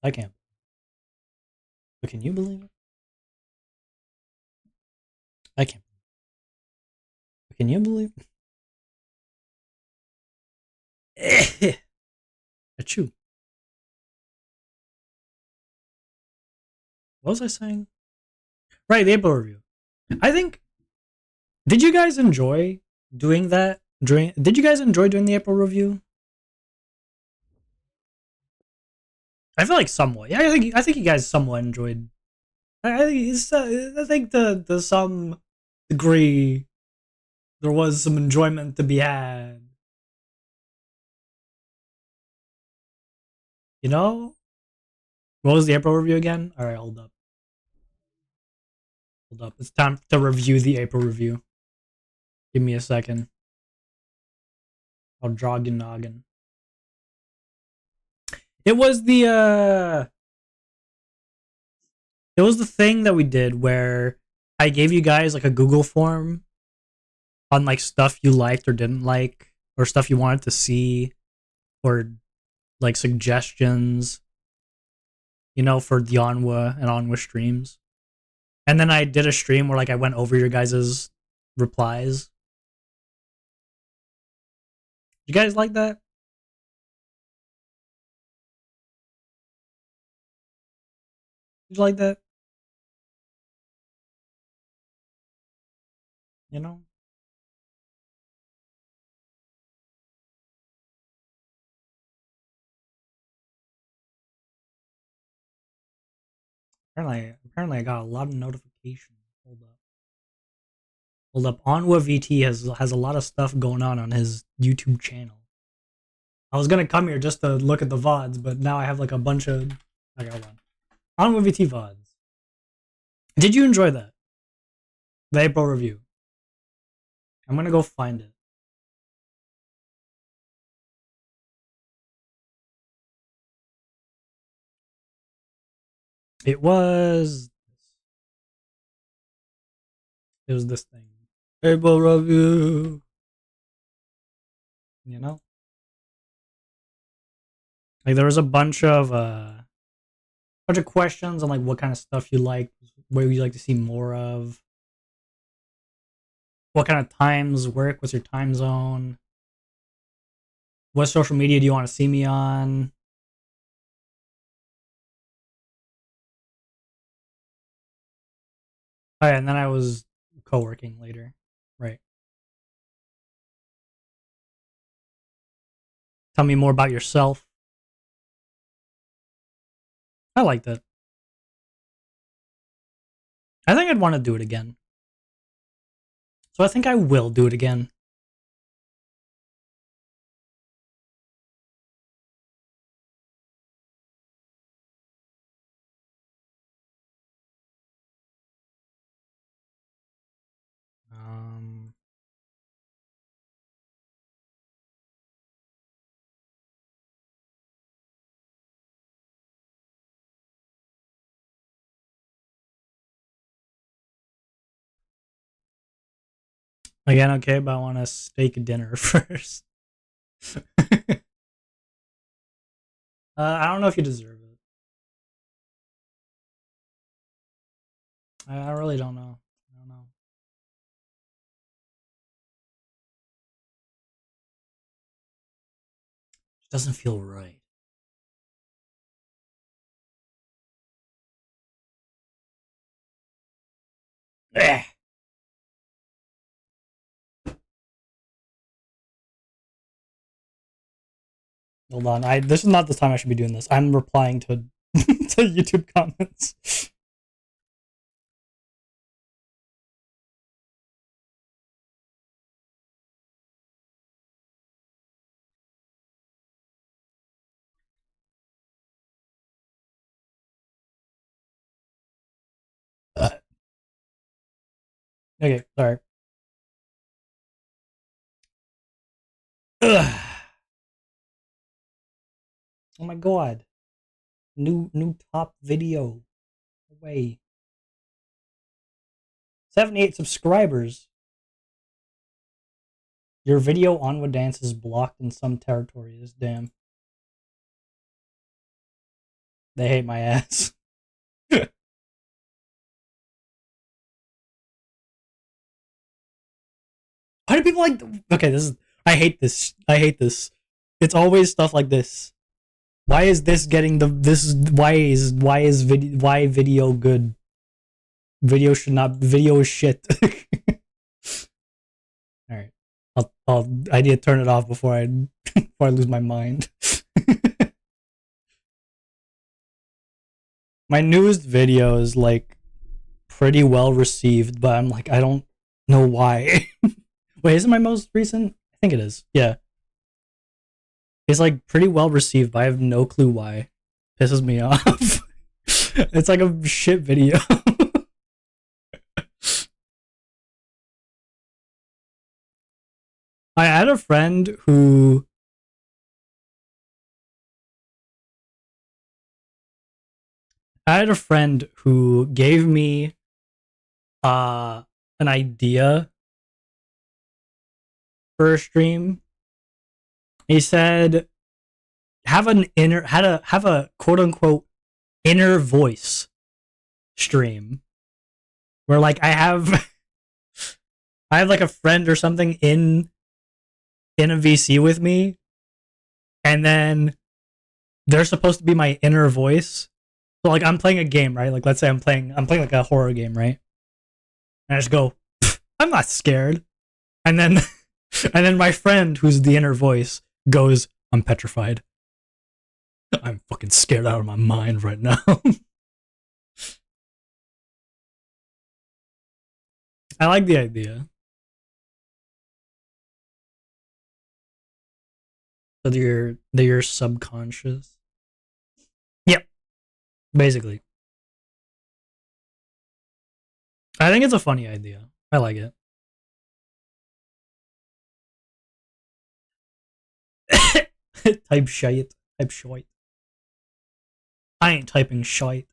I can't. But can you believe it? I can't. But can you believe it? Achoo. What was I saying? Right, the April review. I think. Did you guys enjoy doing that? Did you guys enjoy doing the April review? I feel like somewhat. Yeah, I think you guys somewhat enjoyed. I think the some degree there was some enjoyment to be had. You know? What was the April review again? Alright, hold up. Hold up. It's time to review the April review. Give me a second. I'll jog your noggin. It was the thing that we did where I gave you guys like a Google form on like stuff you liked or didn't like, or stuff you wanted to see, or like suggestions, you know, for the Onwa and Onwa streams. And then I did a stream where like I went over your guys' replies. You guys like that? Did you like that? You know? Apparently I got a lot of notifications. Hold up. Hold up. OnwaVT has a lot of stuff going on his YouTube channel. I was gonna come here just to look at the VODs, but now I have like a bunch of. Okay, hold on. OnwaVT VODs. Did you enjoy that? The April review. I'm gonna go find it. It was this thing. April review. You know? Like there was a bunch of questions on like what kind of stuff you like, what would you like to see more of, what kind of times work, what's your time zone, what social media do you want to see me on. Oh yeah, and then I was co-working later. Right. Tell me more about yourself. I liked it. I think I'd want to do it again. So I think I will do it again. Again, okay, but I want a steak dinner first. I don't know if you deserve it. I really don't know. I don't know. It doesn't feel right. Ugh. Hold on. This is not the time I should be doing this. I'm replying to to YouTube comments. Okay, sorry. Ugh. Oh my god. New top video. Away. 78 subscribers. Your video OnwaVT dance is blocked in some territories. Damn. They hate my ass. Why do people like? Okay, this is. I hate this. I hate this. It's always stuff like this. Why is this getting the this? Why video good? Video should not. Video is shit. All right, I need to turn it off before I before I lose my mind. My newest video is like pretty well received, but I'm like I don't know why. Wait, is it my most recent? I think it is. Yeah. It's like pretty well received, but I have no clue why. Pisses me off. It's like a shit video. I had a friend who gave me an idea for a stream. He said have a quote unquote inner voice stream where like I have like a friend or something in a VC with me, and then they're supposed to be my inner voice. So like I'm playing a game, right? Like let's say I'm playing like a horror game, right? And I just go, I'm not scared. And then and then my friend who's the inner voice goes, I'm petrified. I'm fucking scared out of my mind right now. I like the idea. So they're subconscious. Yep. Basically. I think it's a funny idea. I like it. Type shite. Type shite. I ain't typing shite.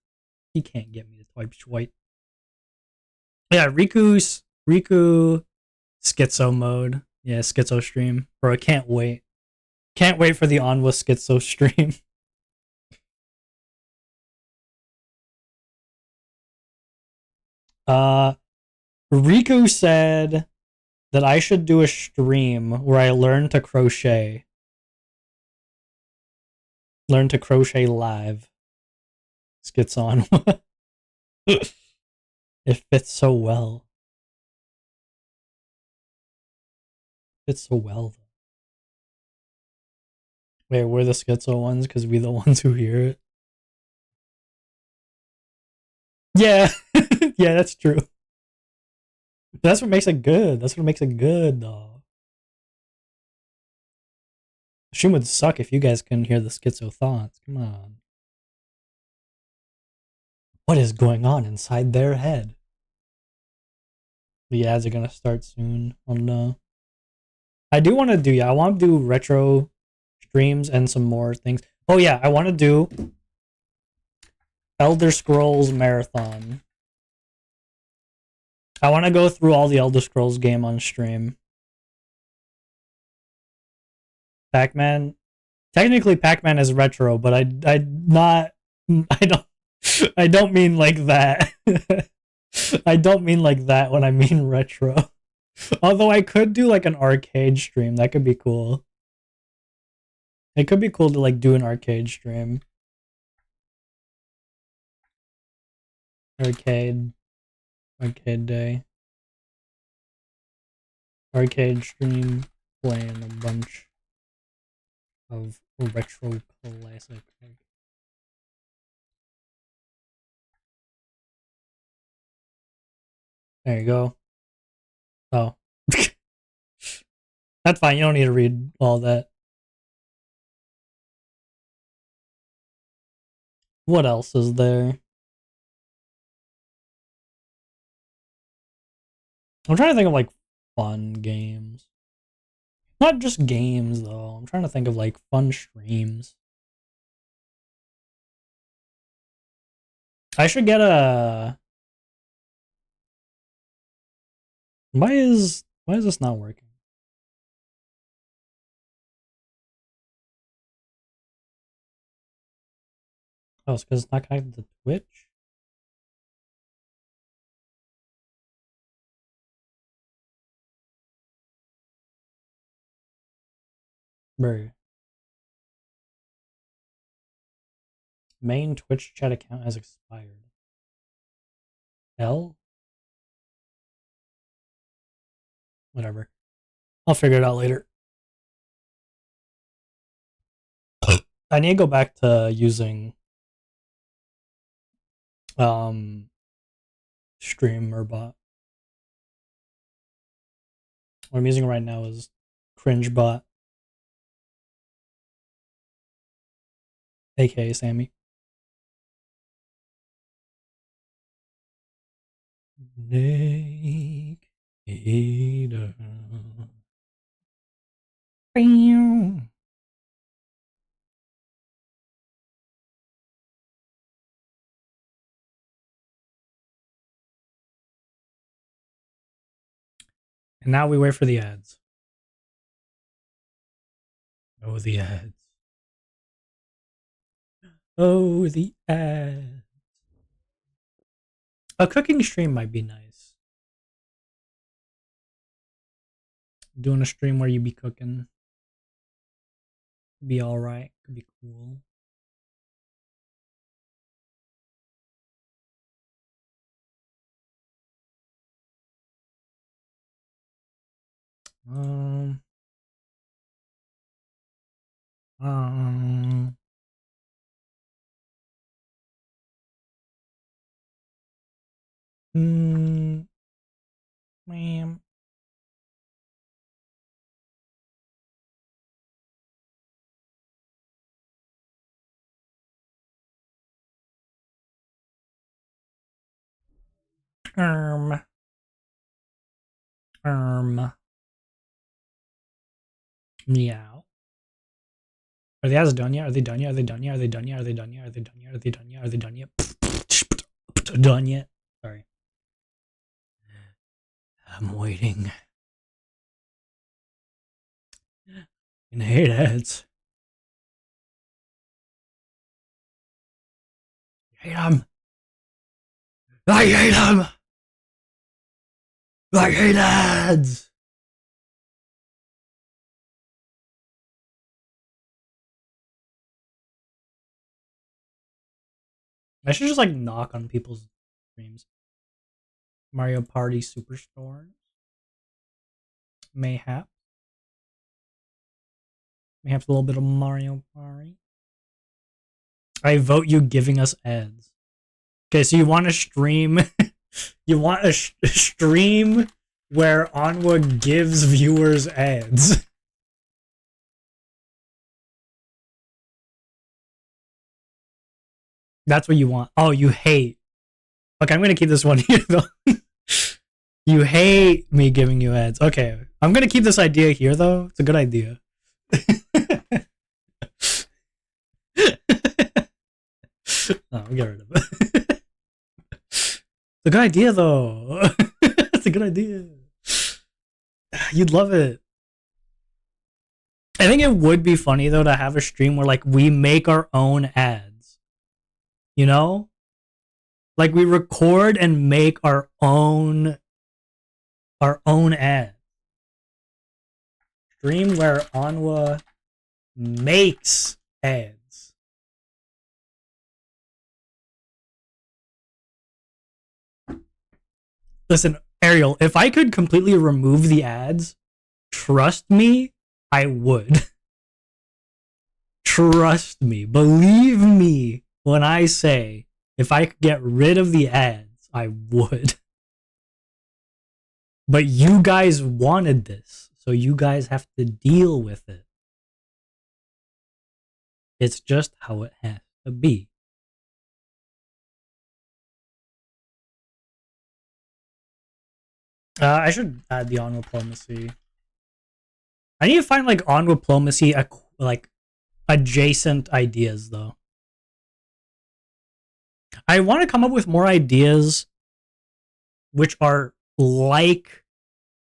He can't get me to type shite. Yeah, Riku schizo mode. Yeah, schizo stream. Bro, I can't wait. Can't wait for the Onwa schizo stream. Riku said that I should do a stream where I learn to crochet. Learn to crochet live. Schizo Onwa. It fits so well. Fits so well. Wait, we're the schizo ones because we the ones who hear it. Yeah, yeah, that's true. That's what makes it good. That's what makes it good, though. Stream would suck if you guys couldn't hear the schizo thoughts. Come on. What is going on inside their head? The ads are gonna start soon. Oh no. I do want to do, yeah, I want to do retro streams and some more things. Oh yeah, I want to do Elder Scrolls Marathon. I want to go through all the Elder Scrolls game on stream. Pac-Man. Technically, Pac-Man is retro, but I don't mean like that. I don't mean like that when I mean retro. Although I could do like an arcade stream. That could be cool. It could be cool to like do an arcade stream. Arcade day. Arcade stream playing a bunch of retro classic. There you go. Oh. That's fine. You don't need to read all that. What else is there? I'm trying to think of like fun games. Not just games though. I'm trying to think of like fun streams. I should get a. Why is this not working? Oh, it's because it's not connected to Twitch. Bro. Main Twitch chat account has expired. L? Whatever. I'll figure it out later. I need to go back to using streamer bot. What I'm using right now is cringe bot, aka Sammy. Snake eater. Bam. And now we wait for the ads. Oh, the ads. Oh, the ads. A cooking stream might be nice. Doing a stream where you be cooking. Be alright. Could be cool. Um. Um. Ma'am. Meow. Are the ads done yet? Are they done yet? Are they done yet? Are they done yet? Are they done yet? Are they done yet? Are they done yet? Are they done yet? Done yet? Sorry. I'm waiting. I hate ads. I hate them. I hate them. I hate ads. I should just like knock on people's streams. Mario Party Superstore. Mayhap. Mayhap's a little bit of Mario Party. I vote you giving us ads. Okay, so you want to stream... you want a stream where Onwa gives viewers ads. That's what you want. Oh, you hate. Okay, I'm gonna keep this one here though. You hate me giving you ads. Okay, I'm gonna keep this idea here though. It's a good idea. Oh, we'll get rid of it. It's a good idea though. It's a good idea. You'd love it. I think it would be funny though to have a stream where like we make our own ads. You know? Like we record and make our own ad. Stream where Onwa makes ads. Listen, Ariel, if I could completely remove the ads, trust me, I would. Trust me. Believe me when I say if I could get rid of the ads, I would. But you guys wanted this, so you guys have to deal with it. It's just how it has to be. I should add the OnwaDiplomacy. I need to find like OnwaDiplomacy, like adjacent ideas though. I want to come up with more ideas which are like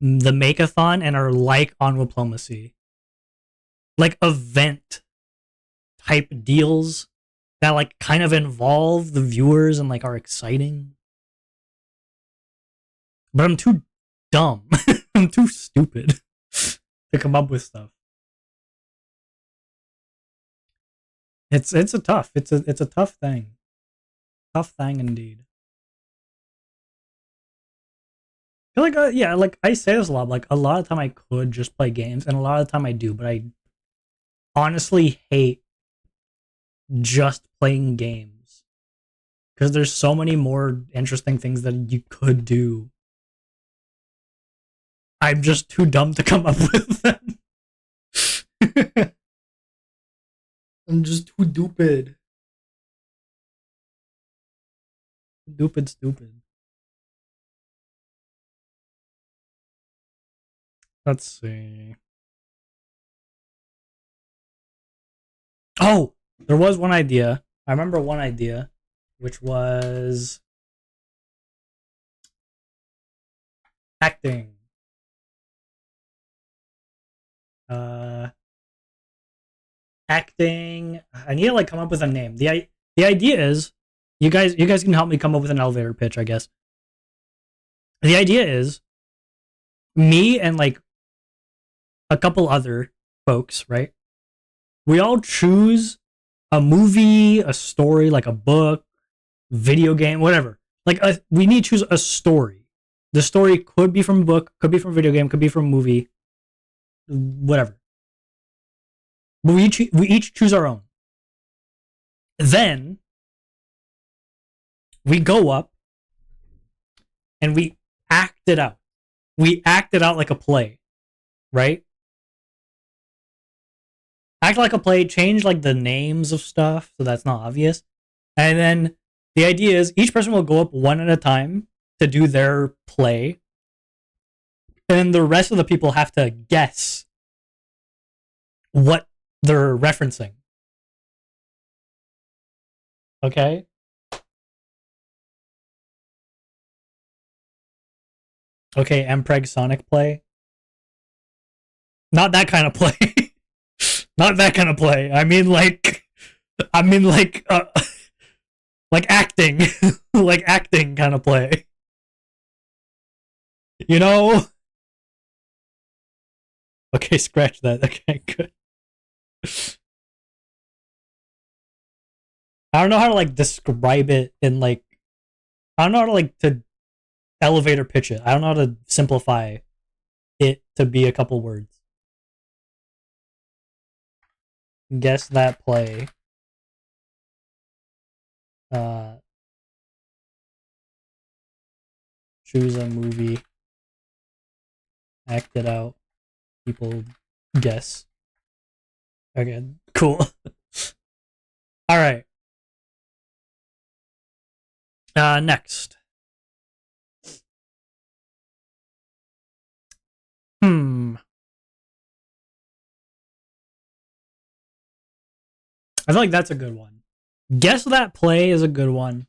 the Makeathon and are like OnwaDiplomacy. Like event type deals that like kind of involve the viewers and like are exciting. But I'm too dumb. I'm too stupid to come up with stuff. It's a tough thing. Tough thing indeed. I feel like yeah, like I say this a lot. Like a lot of time I could just play games, and a lot of the time I do, but I honestly hate just playing games because there's so many more interesting things that you could do. I'm just too dumb to come up with them. I'm just too stupid. Stupid. Let's see. Oh, there was one idea. I remember one idea, which was acting. Acting. I need to like come up with a name. The idea is you guys can help me come up with an elevator pitch, I guess. The idea is me and like a couple other folks, right? We all choose a movie, a story, like a book, video game, whatever. Like we need to choose a story. The story could be from a book, could be from a video game, could be from a movie, whatever. But we each choose our own. Then we go up and we act it out. We act it out like a play, right? Act like a play, change like the names of stuff so that's not obvious. And then the idea is each person will go up one at a time to do their play. and then the rest of the people have to guess what they're referencing. Okay? Okay, Mpreg Sonic play. Not that kind of play. Not that kind of play. I mean like like acting. Like acting kind of play. You know? Okay, scratch that. Okay, good. I don't know how to like describe it in like I don't know how to like to elevator pitch it. I don't know how to simplify it to be a couple words. Guess that play. Choose a movie. Act it out. People guess. Okay, cool. Alright. Next. I feel like that's a good one. Guess that play is a good one.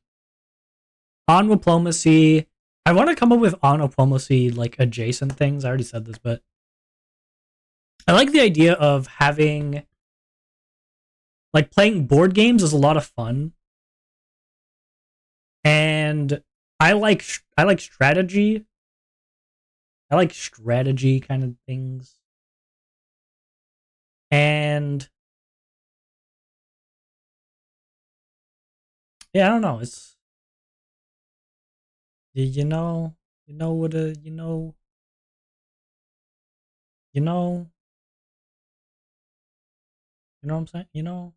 OnwaDiplomacy. I want to come up with OnwaDiplomacy like adjacent things. I already said this, but I like the idea of having like playing board games is a lot of fun. And I like strategy. I like strategy kind of things. And yeah, I don't know. It's you know what you know what I'm saying? You know.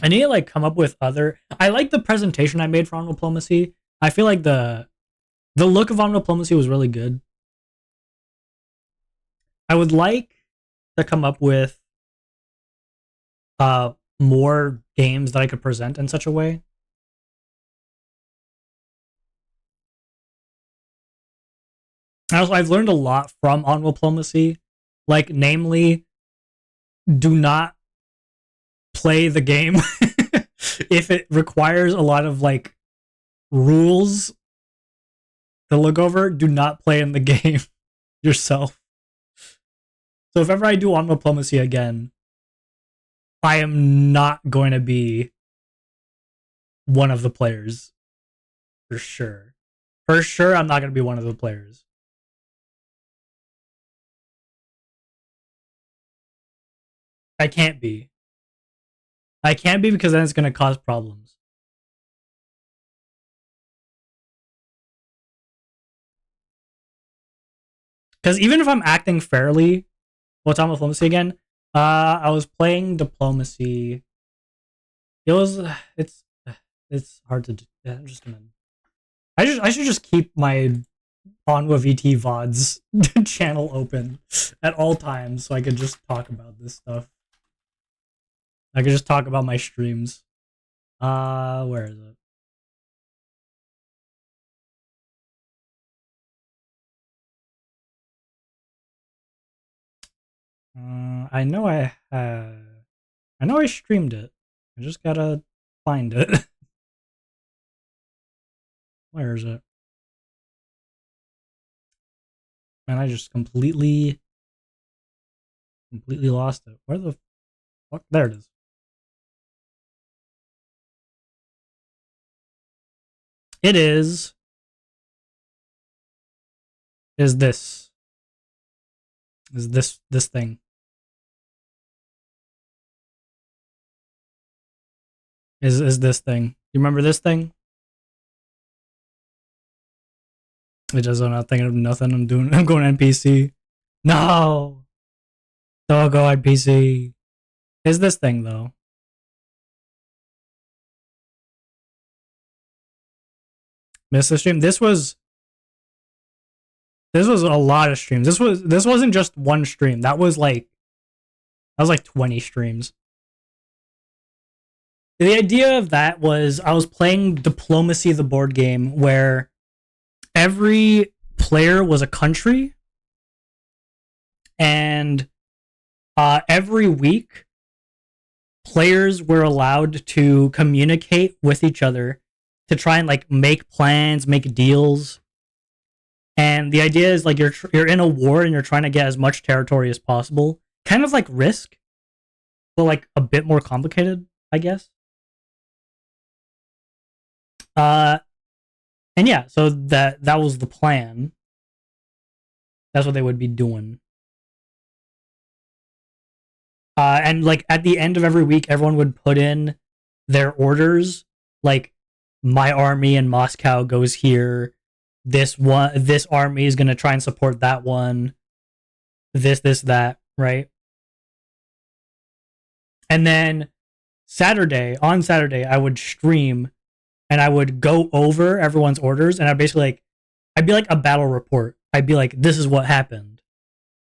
I need to like come up with other. I like the presentation I made for OnwaDiplomacy. I feel like the look of OnwaDiplomacy was really good. I would like to come up with more games that I could present in such a way. Also, I've learned a lot from OnwaDiplomacy, like namely, do not play the game if it requires a lot of like rules to look over. Do not play in the game yourself. So if ever I do OnwaDiplomacy again, I am not going to be one of the players. For sure. For sure, I'm not going to be one of the players. I can't be. I can't be because then it's going to cause problems. Because even if I'm acting fairly, what's on diplomacy again? I was playing diplomacy. It's hard to do. Yeah, I'm just gonna. I should just keep my OnwaVT VODs channel open at all times so I could just talk about this stuff. I could just talk about my streams. Where is it? I know I streamed it. I just gotta find it. Where is it? Man, I just completely lost it. Where the fuck? There it is. It is this thing. Is this thing. You remember this thing? It just I'm not thinking of nothing. I'm going NPC. No! Don't go NPC. Is this thing though? Missed the stream. This was a lot of streams. This wasn't just one stream. That was like 20 streams. The idea of that was I was playing Diplomacy, the board game, where every player was a country, and every week players were allowed to communicate with each other to try and like make plans, make deals. And the idea is like you're in a war and you're trying to get as much territory as possible, kind of like Risk, but like a bit more complicated, I guess. And yeah, so that was the plan. That's what they would be doing. And like at the end of every week, everyone would put in their orders. Like, my army in Moscow goes here. This army is gonna try and support that one. This, that, right? And then on Saturday, I would stream, and I would go over everyone's orders, and I'd be like a battle report. I'd be like, this is what happened.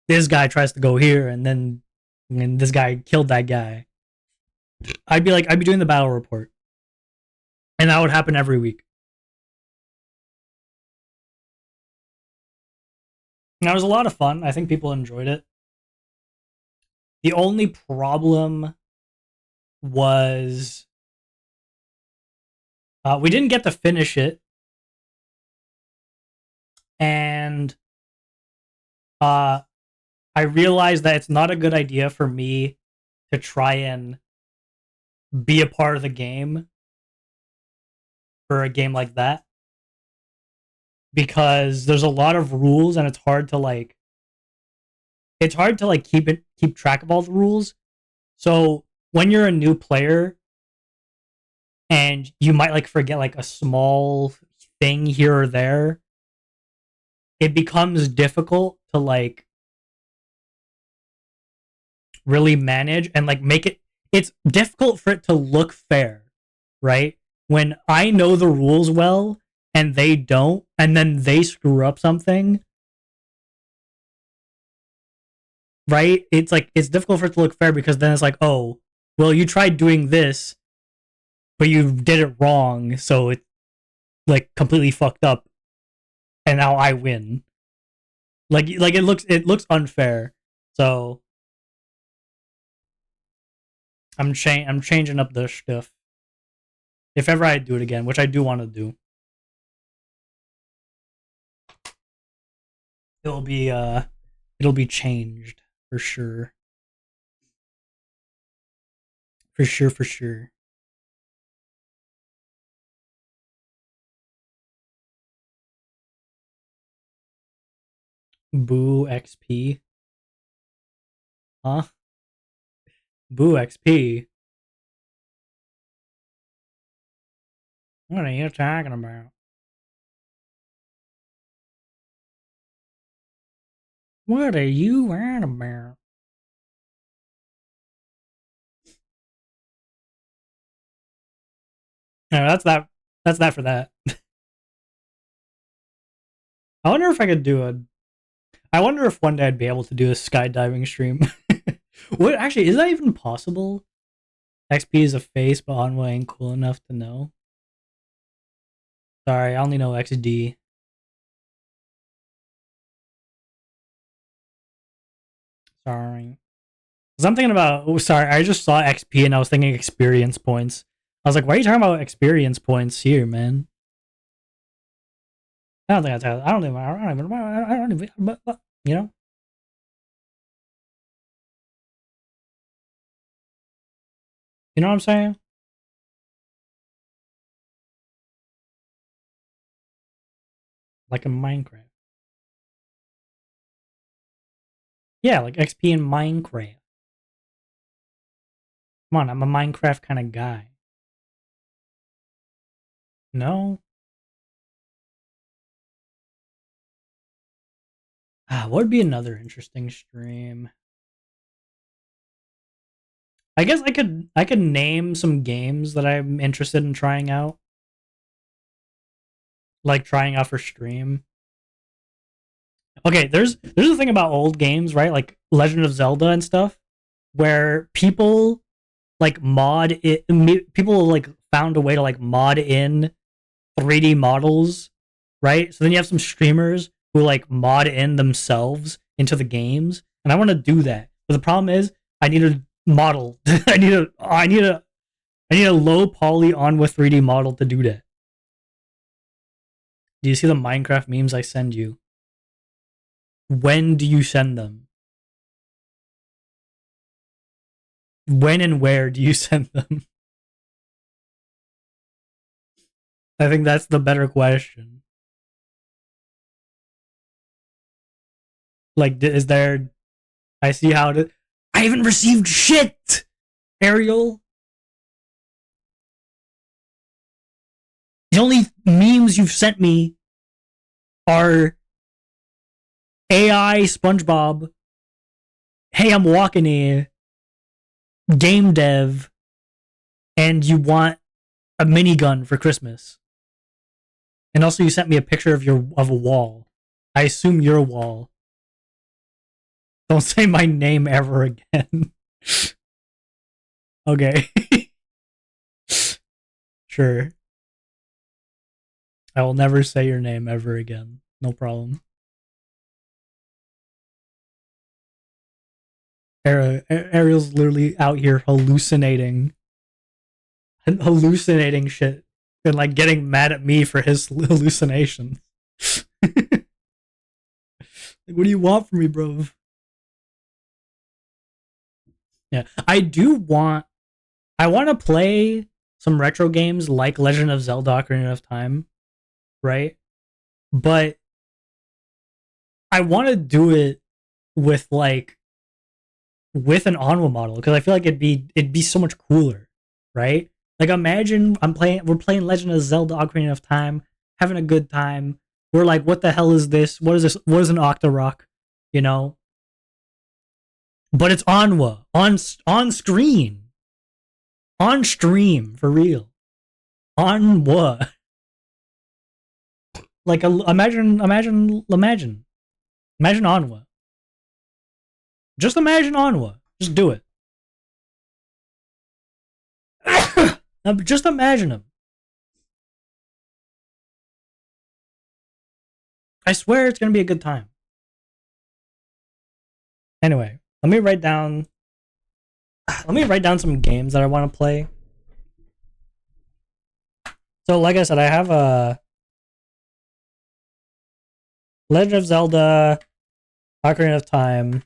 This guy tries to go here, and this guy killed that guy. I'd be doing the battle report. And that would happen every week. And that was a lot of fun. I think people enjoyed it. The only problem was we didn't get to finish it. And I realized that it's not a good idea for me to try and be a part of the game for a game like that, because there's a lot of rules and it's hard to keep track of all the rules. So when you're a new player and you might like forget like a small thing here or there, it becomes difficult to like really manage and like make it. It's difficult for it to look fair, right? When I know the rules well and they don't, and then they screw up something, right? It's like, it's difficult for it to look fair, because then it's like, oh, well, you tried doing this, but you did it wrong, so it like completely fucked up, and now I win. Like it looks unfair. So I'm changing up the stuff. If ever I do it again, which I do want to do, it'll be changed for sure. For sure. Boo XP. Huh? Boo XP. What are you talking about? What are you on about? No, that's that for that. I wonder if I could I wonder if one day I'd be able to do a skydiving stream. What, actually, is that even possible? XP is a face, but Onwa ain't cool enough to know. Sorry, I only know XD. Sorry. Cause I'm thinking about, oh, sorry, I just saw XP and I was thinking experience points. I was like, why are you talking about experience points here, man? I don't think I don't even, but, you know? You know what I'm saying? Like in Minecraft. Yeah, like XP in Minecraft. Come on, I'm a Minecraft kind of guy. No? What would be another interesting stream? I guess I could name some games that I'm interested in trying out. Like trying out for stream. Okay, there's a thing about old games, right? Like Legend of Zelda and stuff, where people like mod it. People like found a way to like mod in 3D models, right? So then you have some streamers who like mod in themselves into the games, and I want to do that. But the problem is, I need a model. I need a low poly OnwaVT model to do that. Do you see the Minecraft memes I send you? When do you send them? When and where do you send them? I think that's the better question. Like, is there... I see how to... I haven't received shit! Ariel! The only memes you've sent me are AI SpongeBob, hey, I'm walking here, game dev, and you want a minigun for Christmas. And also you sent me a picture of a wall. I assume your wall. Don't say my name ever again. Okay. Sure. I will never say your name ever again. No problem. Ariel's literally out here hallucinating shit and like getting mad at me for his hallucinations. Like, what do you want from me, bro? Yeah, I want to play some retro games like Legend of Zelda: Ocarina of Time, right? But I want to do it with an Onwa model, because I feel like it'd be so much cooler, right? Like, imagine we're playing Legend of Zelda: Ocarina of Time, having a good time. We're like, what the hell is this? What is this? What is an Octorok? You know? But it's Onwa on screen, on stream, for real. Onwa. Like, imagine Onwa. Just imagine Onwa. Just do it. Just imagine him. I swear it's gonna be a good time. Anyway, let me write down some games that I want to play. So, like I said, I have a Legend of Zelda, Ocarina of Time,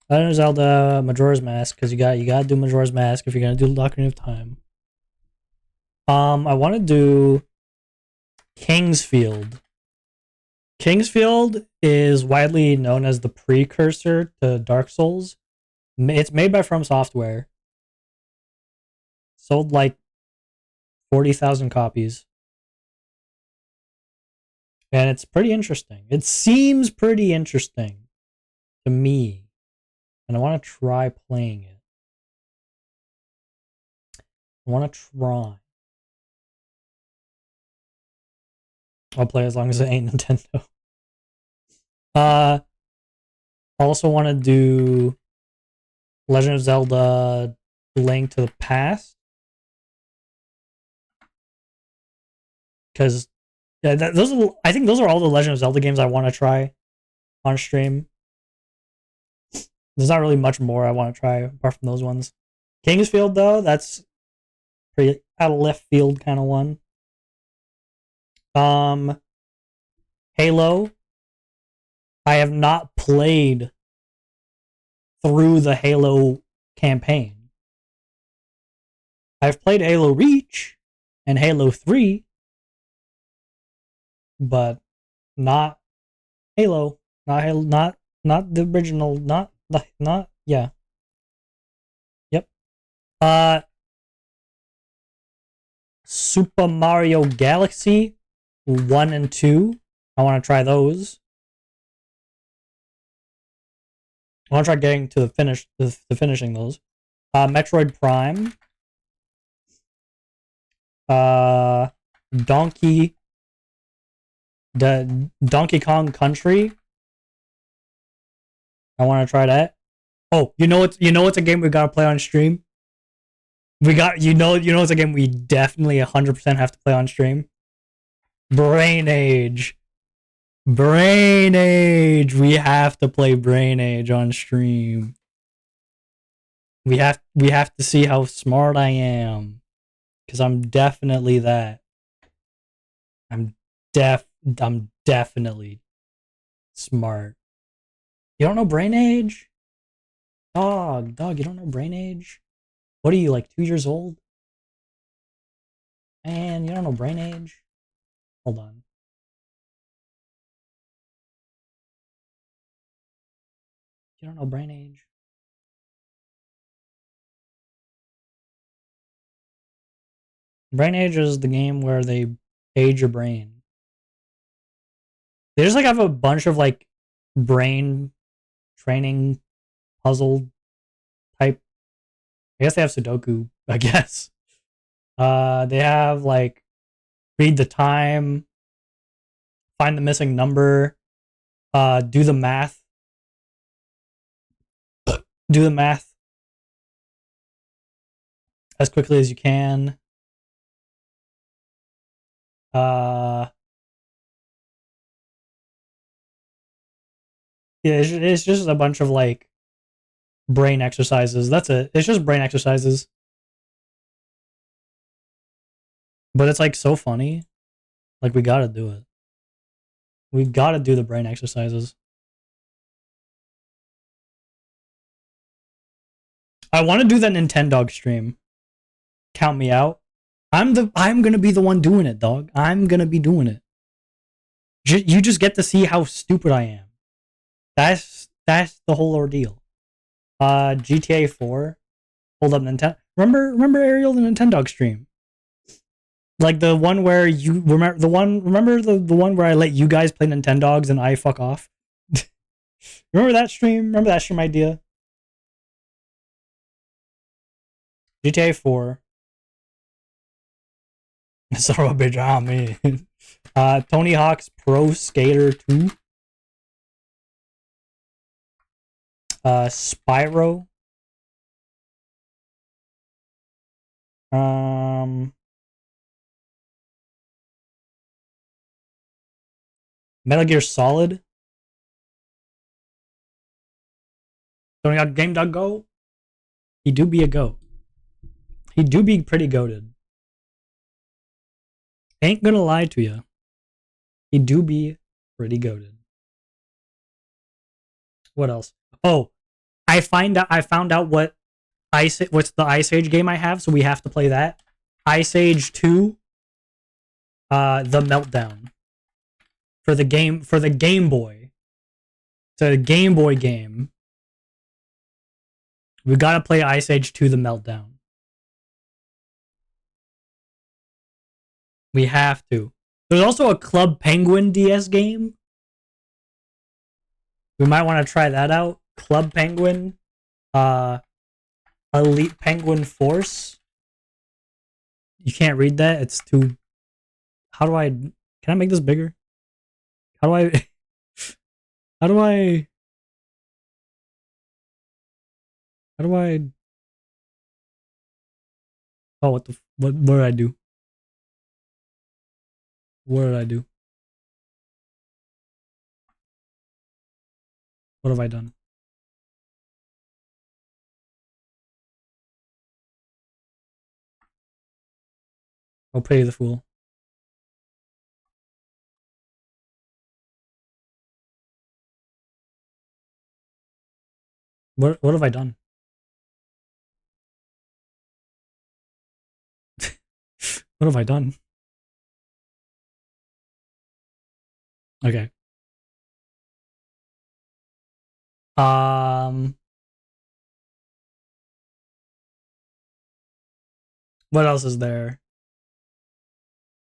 Legend of Zelda, Majora's Mask, because you gotta do Majora's Mask if you're gonna do Ocarina of Time. I want to do Kingsfield. Kingsfield is widely known as the precursor to Dark Souls. It's made by From Software. Sold like 40,000 copies. And it's pretty interesting. It seems pretty interesting to me. And I want to try playing it. I want to try. I'll play as long as it ain't Nintendo. I also want to do Legend of Zelda Link to the Past. Because I think those are all the Legend of Zelda games I want to try on stream. There's not really much more I want to try apart from those ones. Kingsfield, though, that's pretty out of left field kind of one. Halo. I have not played through the Halo campaign. I've played Halo Reach and Halo 3, but not Halo. Not the original, not yeah. Yep. Super Mario Galaxy 1 and 2. I want to try those. I want to try getting to the finishing those. Metroid Prime. Donkey Kong Country. I want to try that. Oh, you know what's a game we gotta play on stream? It's a game we definitely 100% have to play on stream. Brain Age. Brain Age. We have to play Brain Age on stream. We have to see how smart I am. Cause I'm definitely that. I'm definitely smart. You don't know Brain Age? Dog, you don't know Brain Age? What are you, like 2 years old? Man, you don't know Brain Age? Hold on. You don't know Brain Age? Brain Age is the game where they age your brain. They just like have a bunch of like brain training puzzle type. I guess they have Sudoku, I guess. They have like read the time, find the missing number, do the math. Do the math as quickly as you can. Yeah, it's just a bunch of like brain exercises. That's it. It's just brain exercises. But it's like so funny. Like we gotta do it. We gotta do the brain exercises. I want to do that Nintendo stream. Count me out. I'm gonna be the one doing it, dog. I'm gonna be doing it. You just get to see how stupid I am. That's the whole ordeal. GTA 4. Hold up, Nintendo. Remember Ariel, the Nintendo stream? Like the one where you remember the one where I let you guys play Nintendogs and I fuck off. Remember that stream? Remember that stream idea? GTA 4. Sorry, bitch, on me. Tony Hawk's Pro Skater 2. Spyro. Metal Gear Solid. Tony Hawk Game Dog Go. He do be a goat. He do be pretty goated. Ain't gonna lie to you. He do be pretty goated. What else? Oh, I found out what's the Ice Age game I have, so we have to play that. Ice Age 2, The Meltdown. For the Game Boy. It's a Game Boy game. We gotta play Ice Age 2, The Meltdown. We have to. There's also a Club Penguin DS game. We might want to try that out. Club Penguin. Elite Penguin Force. You can't read that. It's too... How do I... Can I make this bigger? How do I... How do I... How do I... Oh, what did I do? What did I do? What have I done? I'll pay the fool. What have I done? What have I done? Okay. What else is there?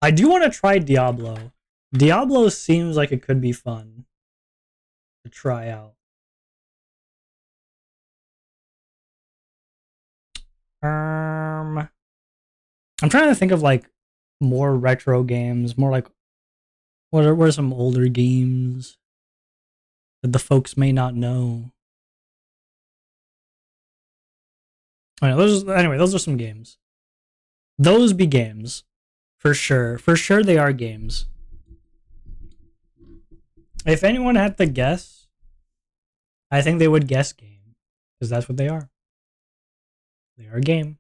I do want to try Diablo. Diablo seems like it could be fun to try out. I'm trying to think of like more retro games, more like what are some older games that the folks may not know. Anyway, those are some games. Those be games. For sure. For sure they are games. If anyone had to guess, I think they would guess game. Because that's what they are. They are a game.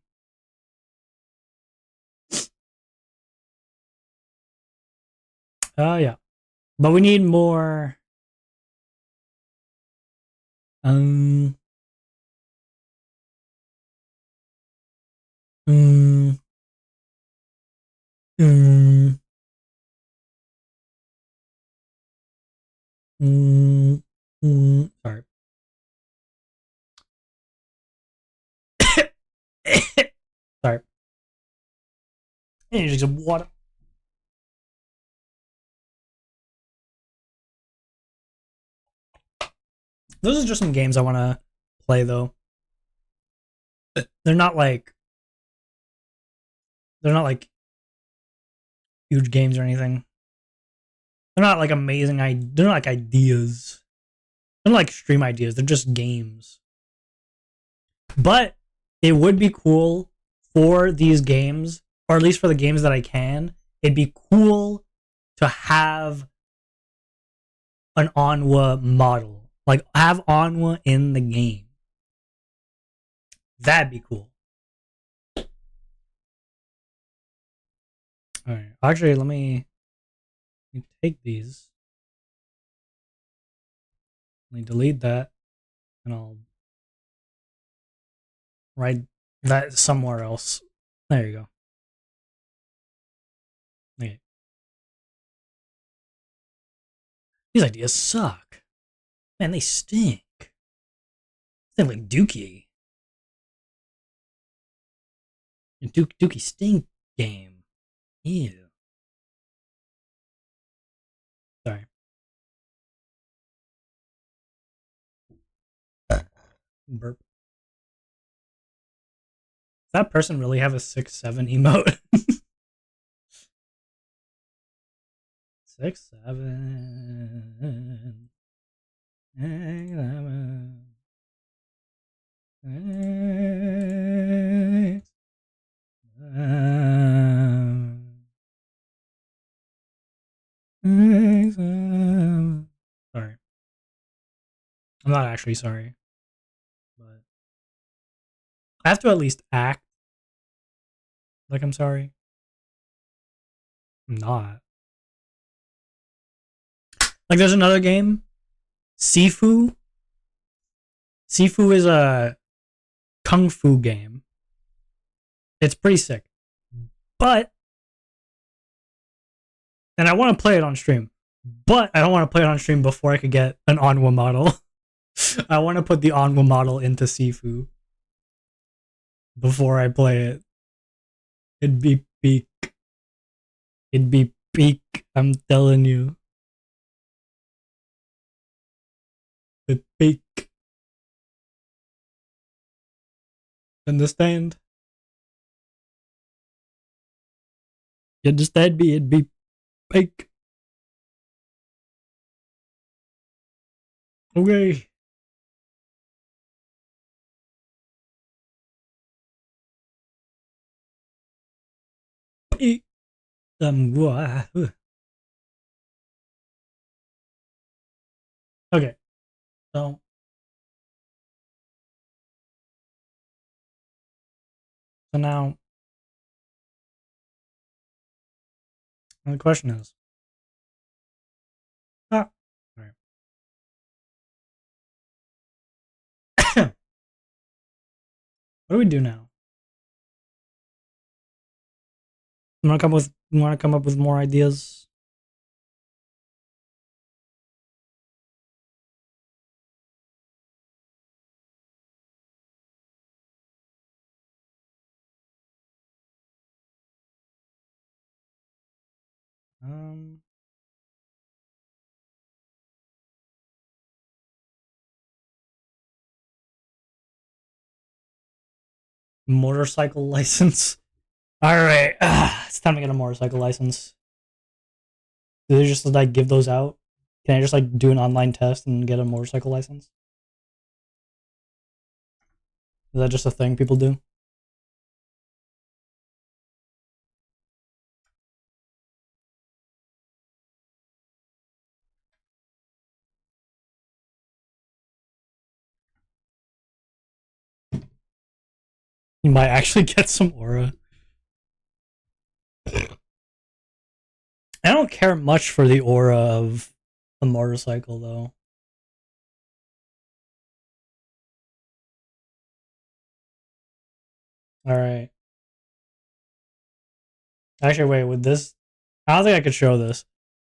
Yeah. But we need more. Um. Mm, mm, sorry. Sorry. I need some water. Those are just some games I want to play, though. They're not like huge games or anything. They're not like amazing. They're not like ideas. They're not like stream ideas. They're just games. But it would be cool for these games, or at least for the games that I can. It'd be cool to have an Onwa model, like have Onwa in the game. That'd be cool. All right. Actually, let me take these. Let me delete that, and I'll write that somewhere else. There you go. Okay. These ideas suck. Man, they stink. They like Dookie. Dookie stink game. Ew. Sorry. Burp. Does that person really have a 6-7 emote? 6-7. Sorry. I'm not actually sorry. But I have to at least act like I'm sorry. I'm not. Like there's another game, Sifu. Sifu is a kung fu game. It's pretty sick. But and I want to play it on stream. But I don't want to play it on stream before I could get an Onwa model. I want to put the Onwa model into Sifu before I play it. It'd be peak. It'd be peak. I'm telling you. The peak. Understand? You understand me? It'd be peak. Okay. Peak. Okay. So now the question is. Ah, sorry. What do we do now? You want to come up with more ideas? Um, Motorcycle license. All right, it's time to get a motorcycle license. Do they just like give those out? Can I just like do an online test and get a motorcycle license? Is that just a thing people do? You might actually get some aura. I don't care much for the aura of the motorcycle, though. Alright. Actually, wait, with this... I don't think I could show this.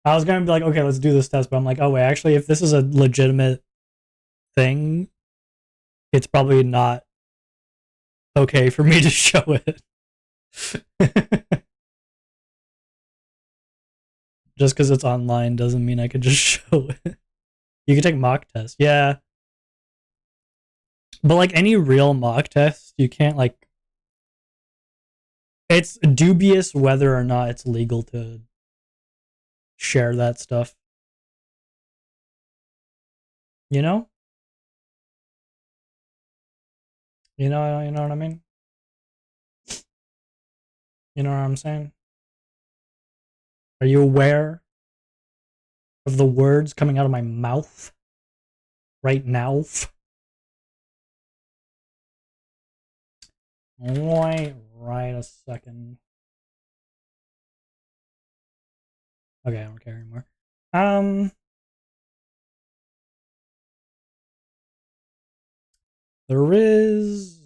I was gonna be like, okay, let's do this test, but I'm like, oh wait, actually, if this is a legitimate thing, it's probably not okay for me to show it. Just because it's online doesn't mean I could just show it. You can take mock tests, yeah. But like any real mock test, you can't like... It's dubious whether or not it's legal to share that stuff. You know? You know what I mean? You know what I'm saying? Are you aware of the words coming out of my mouth right now? Wait right a second. Okay, I don't care anymore. There is...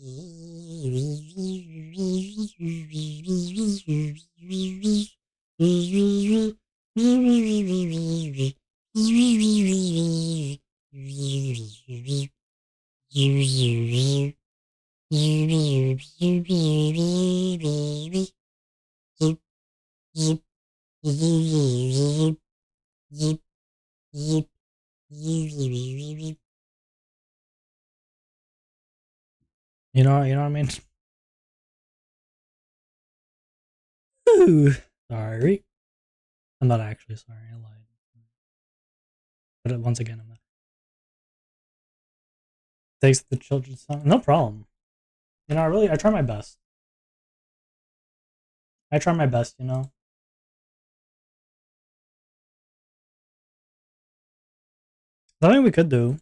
You know what I mean? Ooh, sorry. I'm not actually sorry, I lied. But once again, I'm not. Thanks to the children's song. No problem. You know, I try my best. I try my best, you know? Something we could do.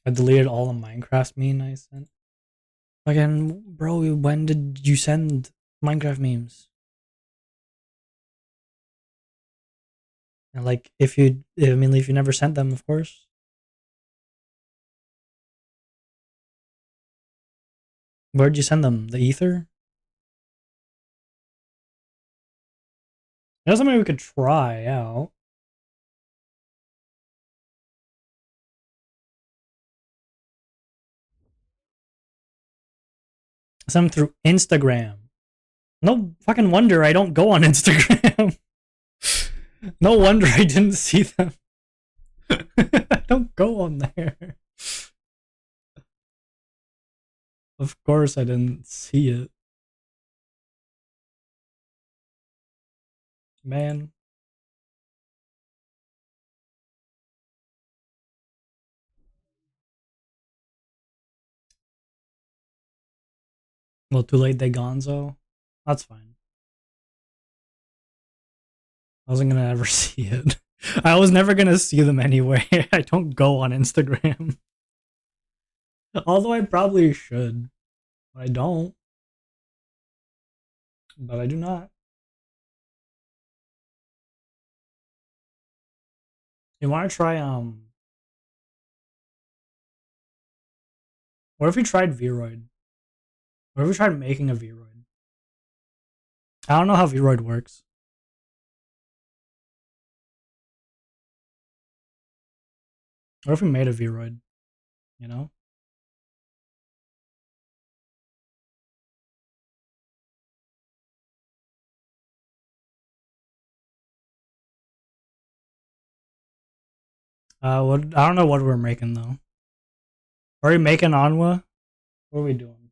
I deleted all the Minecraft memes I sent. Again, bro, when did you send Minecraft memes? And like, if you never sent them, of course. Where'd you send them? The ether? That's something we could try out. Send them through Instagram. No fucking wonder I don't go on Instagram. No wonder I didn't see them. I don't go on there. Of course I didn't see it. Man. Well, too late, they gonzo. That's fine. I wasn't gonna ever see it. I was never gonna see them anyway. I don't go on Instagram. Although I probably should. I don't. But I do not. You wanna try, what if we tried Vroid? What if we tried making a Vroid? I don't know how Vroid works. What if we made a Vroid? You know? What? I don't know what we're making though. Are we making Onwa? What are we doing?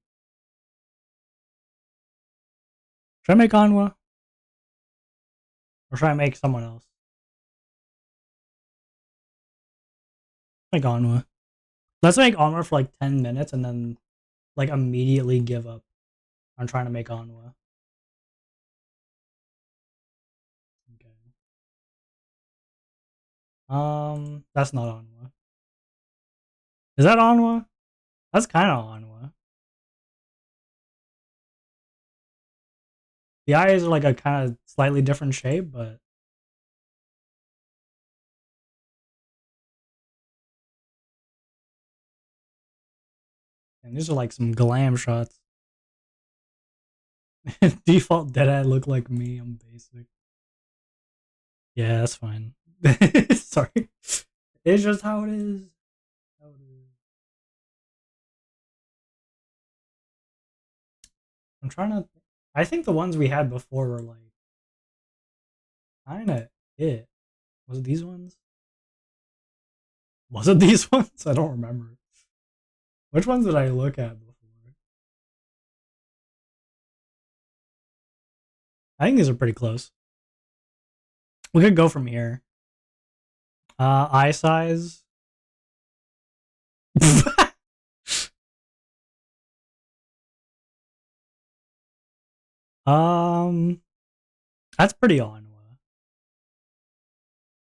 Should I make Onwa? Or should I make someone else? Make Onwa. Let's make Onwa for like 10 minutes and then like immediately give up on trying to make Onwa. Okay. That's not Onwa. Is that Onwa? That's kind of Onwa. The eyes are like a kind of slightly different shape, but and these are like some glam shots. Default Deadeye look like me. I'm basic. Yeah, that's fine. Sorry. It's just how it is. How it is. I'm trying to. I think the ones we had before were like kind of it. Was it these ones? Was it these ones? I don't remember. Which ones did I look at before? I think these are pretty close. We could go from here. Eye size. um, that's pretty on.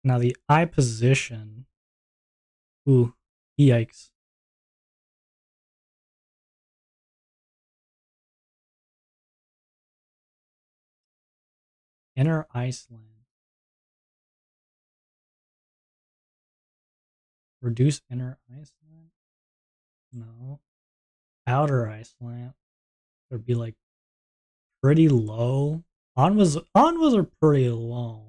Now the eye position. Ooh, yikes. Inner eye slant. Reduce inner eye slant? No. Outer eye slant. Would be like pretty low. On was are pretty low.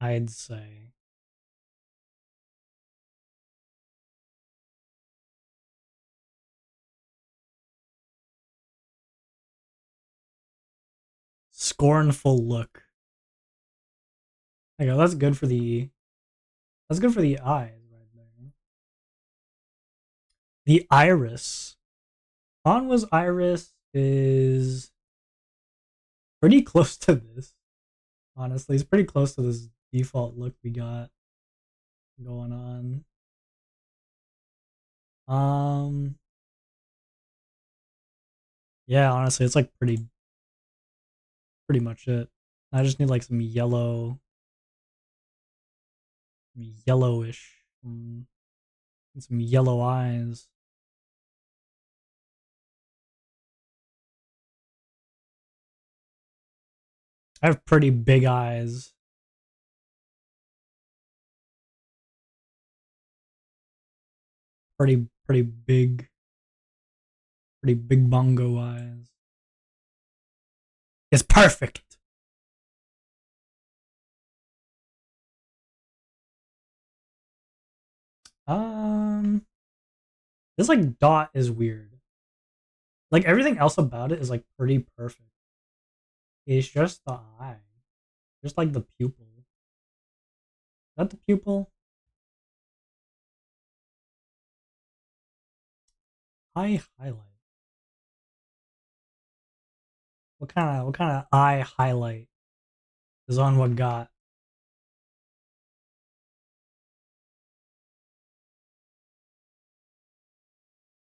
I'd say. Scornful look. Okay, that's good for the eyes right there. The iris. Onwa's iris is pretty close to this. Honestly, it's pretty close to this default look we got going on. Yeah, honestly, it's like pretty much it. I just need like some yellowish, and some yellow eyes. I have pretty big eyes. Pretty big bongo eyes. It's perfect. This like dot is weird. Like everything else about it is like pretty perfect. It's just the eye. Just like the pupil. Is that the pupil? Eye highlight. What kind of eye highlight is on what got?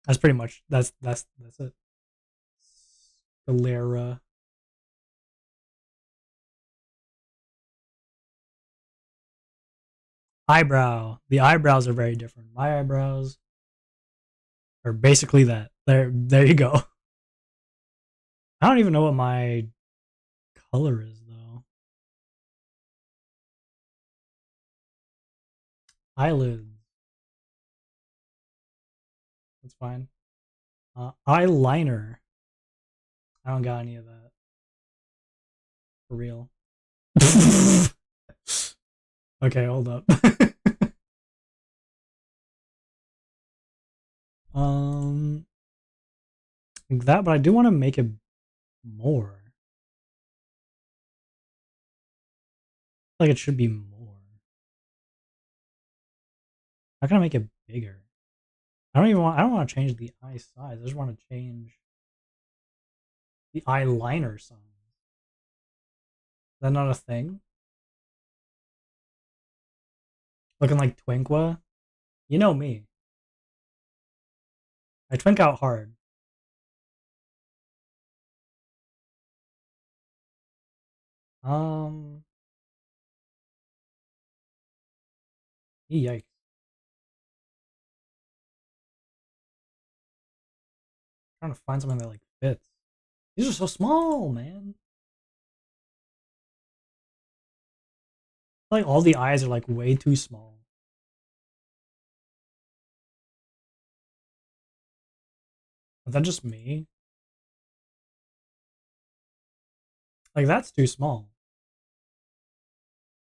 That's pretty much that's it. Sclera. Eyebrow. The eyebrows are very different. My eyebrows are basically that. There you go. I don't even know what my color is though. Eyelids. That's fine. Eyeliner. I don't got any of that. For real. Okay, hold up. Like that, but I do want to make it more. Like it should be more. How can I make it bigger? I don't want to change the eye size. I just want to change the eyeliner size. Is that not a thing? Looking like Twinkwa? You know me. I twink out hard. Yikes. Trying to find something that like fits. These are so small, man. Like all the eyes are like way too small. Is that just me? Like that's too small.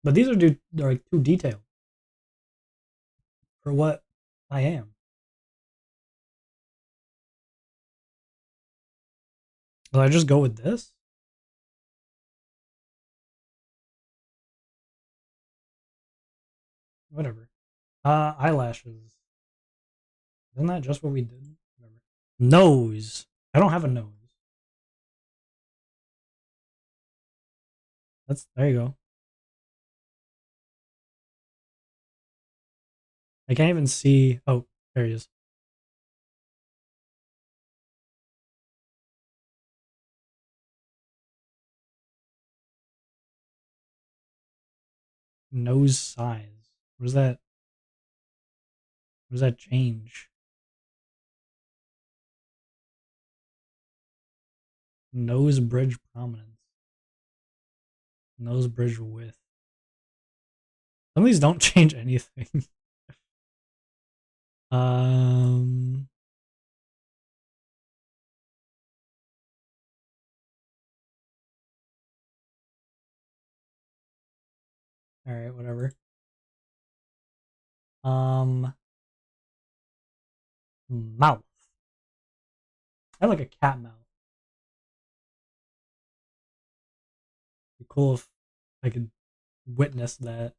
But these are they're like too detailed for what I am. Will I just go with this? Whatever. Eyelashes. Isn't that just what we did? Whatever. Nose. I don't have a nose. There you go. I can't even see. Oh, there he is. Nose size. What does that? What does that change? Nose bridge prominence. Nose bridge width. Some of these don't change anything. um. All right, whatever. Mouth. I have like a cat mouth. Be cool if I could witness that.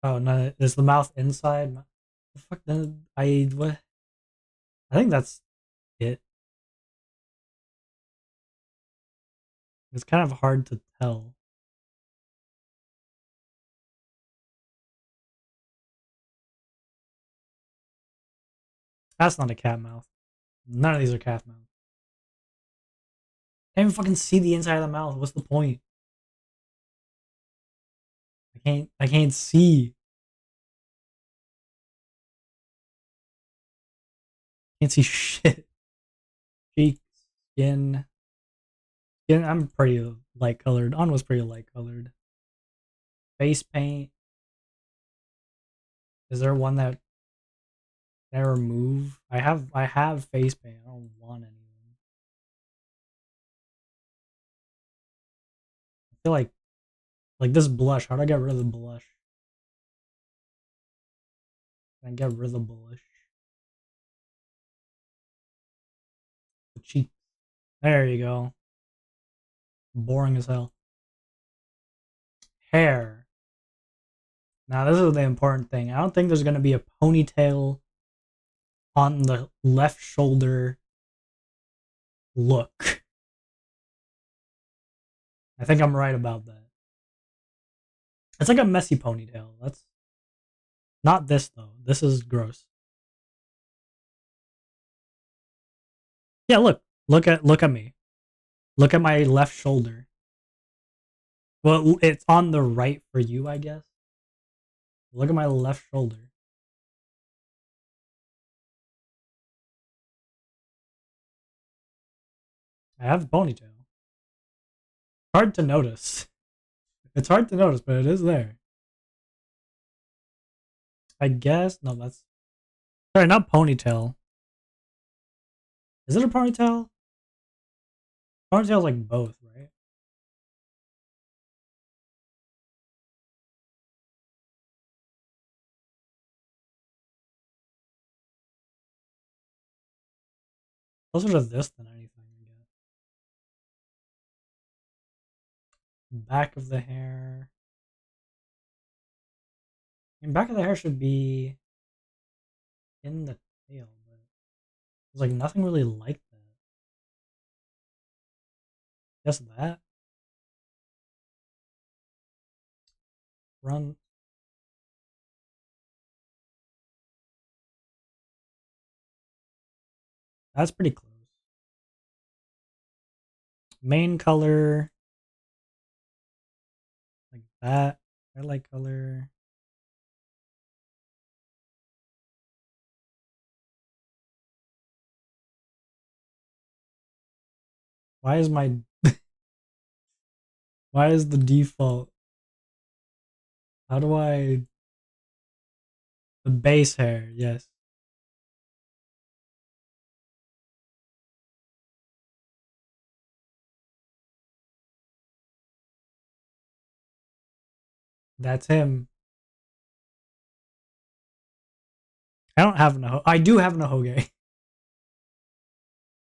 Oh no, is the mouth inside? The fuck? What? I think that's it. It's kind of hard to tell. That's not a cat mouth. None of these are cat mouths. Can't even fucking see the inside of the mouth. What's the point? I can't see. Can't see shit. Cheeks, skin. Skin, I'm pretty light colored. Was pretty light colored. Face paint. Is there one that I remove? I have face paint. I don't want anyone. I feel like this blush. How do I get rid of the blush? Can I get rid of the blush? The cheek. There you go. Boring as hell. Hair. Now this is the important thing. I don't think there's gonna be a ponytail on the left shoulder look. I think I'm right about that. It's like a messy ponytail. That's not this though. This is gross. Yeah, look at me. Look at my left shoulder. Well, it's on the right for you, I guess. Look at my left shoulder. I have a ponytail. Hard to notice. It's hard to notice, but it is there. I guess. No, that's. Sorry, not ponytail. Is it a ponytail? Ponytail's like both, right? Closer to this than anything, I guess. Back of the hair. And back of the hair should be in the tail, but there's like nothing really like that. Guess that. Front. That's pretty close. Main color. Like that. Highlight color. Why is my why is the default? How do I the base hair? Yes. That's him. I don't have no. I do have Nahoge.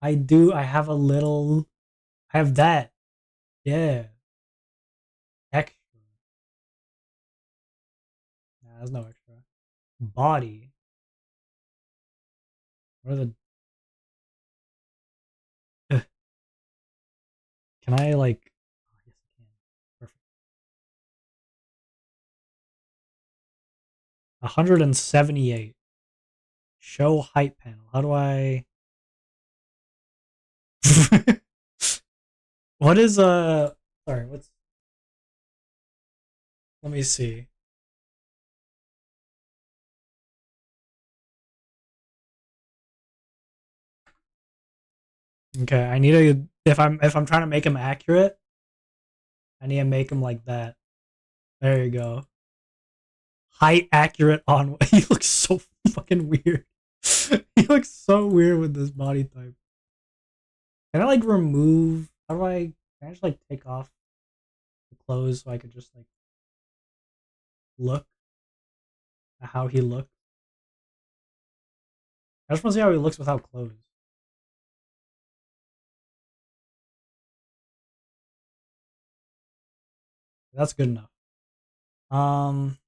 I do. I have a little. I have that. Yeah. Extra. Nah, there's no extra. Body. What are the? Can I like? Oh, yes, I can. Perfect. 178. Show height panel. How do I? What is Sorry. What's? Let me see. Okay, I need to if I'm trying to make him accurate, I need to make him like that. There you go. Height accurate on he looks so fucking weird. He looks so weird with this body type. Can I like remove how do I can I just like take off the clothes so I could just like look at how he looks? I just want to see how he looks without clothes. That's good enough. Um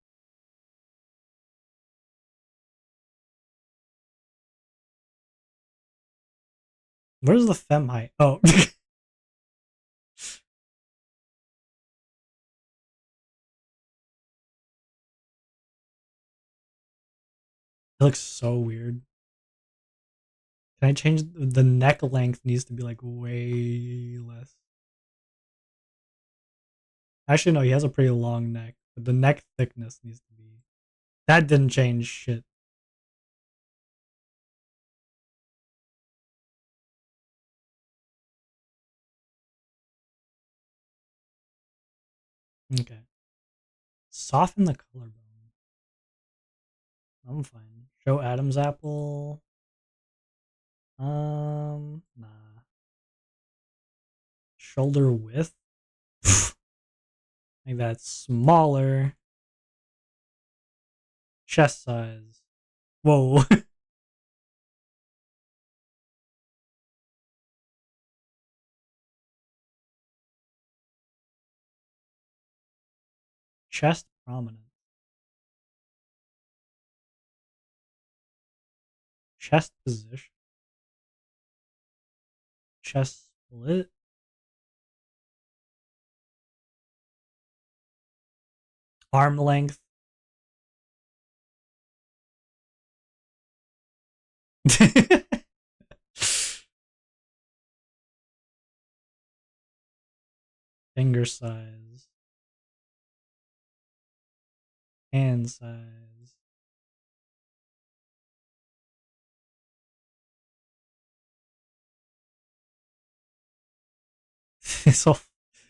Where's the fem height? Oh. It looks so weird. Can I change the neck length needs to be like way less. Actually no, he has a pretty long neck, but the neck thickness needs to be that didn't change shit. Okay. Soften the collarbone. I'm fine. Show Adam's apple. Nah. Shoulder width. Make that smaller. Chest size. Whoa. Chest prominence. Chest position. Chest split. Arm length. Finger size. Hand size. So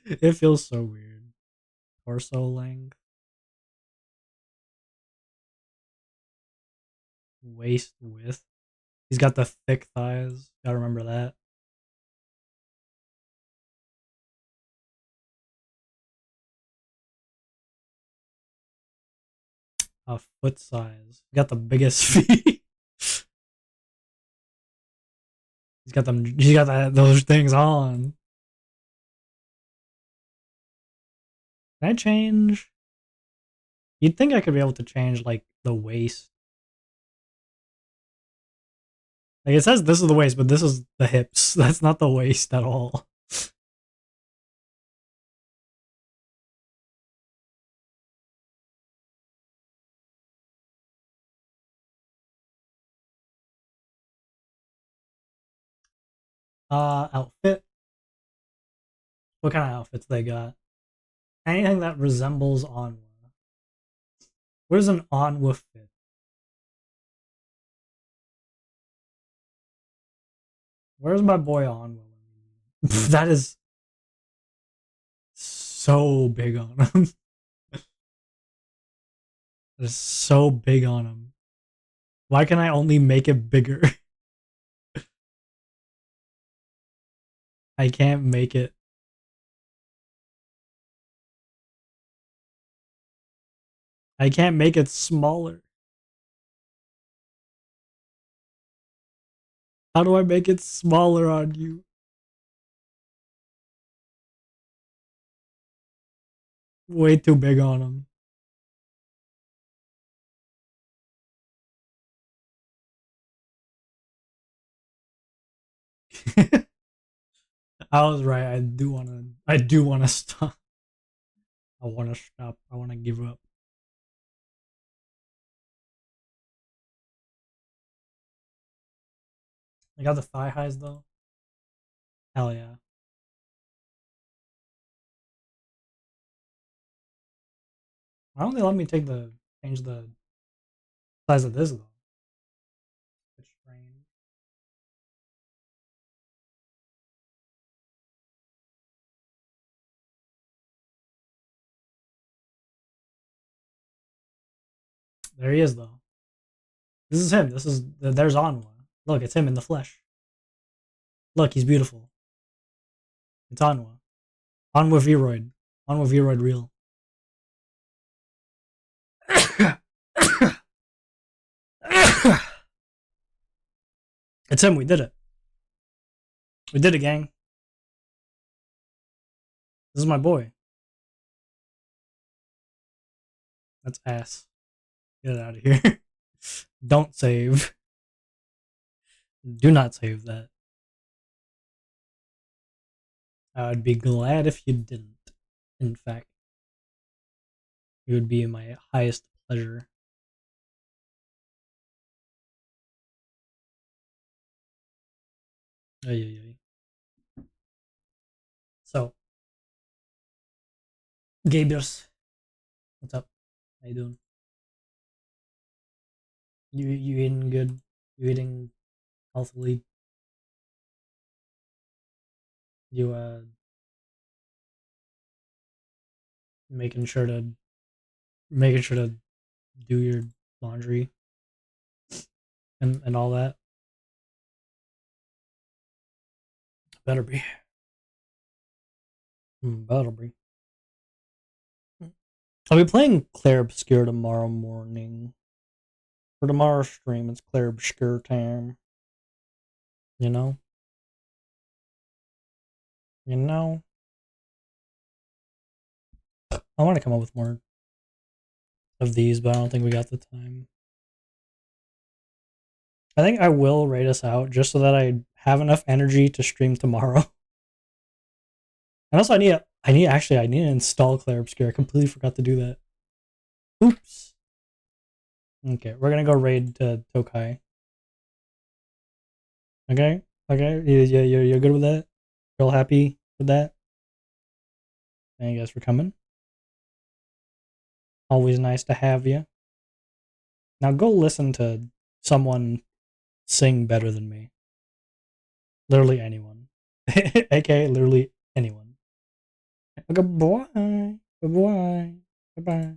it feels so weird. Torso length. Waist width. He's got the thick thighs. Gotta remember that. Foot size. He got the biggest feet. He's got them. He's got those things on. Can I change? You'd think I could be able to change like the waist. Like it says this is the waist, but this is the hips. That's not the waist at all. Outfit. What kind of outfits they got? Anything that resembles Onwa. Where's an Onwa fit? Where's my boy Onwa? That is so big on him. That is so big on him. Why can I only make it bigger? I can't make it. I can't make it smaller. How do I make it smaller on you? Way too big on him. I was right. I do wanna stop. I wanna stop. I wanna give up. I got the thigh highs though. Hell yeah. Why don't they let me change the size of this though? It's strange. There he is though. This is him. There's Onwa. Look, it's him in the flesh. Look, he's beautiful. It's Onwa. Onwa Vroid. Onwa Vroid real. It's him. We did it. We did it, gang. This is my boy. That's ass. Get it out of here. Don't save. Do not save that. I would be glad if you didn't. In fact, it would be my highest pleasure. Ay, ay, ay. So, Gabiers, what's up? How you doing? You eating good? You eating healthily? You making sure to do your laundry and all that? Better be. Better be. I'll be playing Claire Obscure tomorrow morning. For tomorrow's stream, it's Claire Obscure time. You know? You know? I want to come up with more of these, but I don't think we got the time. I think I will rate us out just so that I have enough energy to stream tomorrow. And also, I need to install Claire Obscure. I completely forgot to do that. Oops. Okay, we're gonna go raid Tokai. Okay, you're good with that. Real happy with that. Thank you guys for coming. Always nice to have you. Now go listen to someone sing better than me. Literally anyone. AKA literally anyone. Okay, bye. Bye-bye. Bye-bye.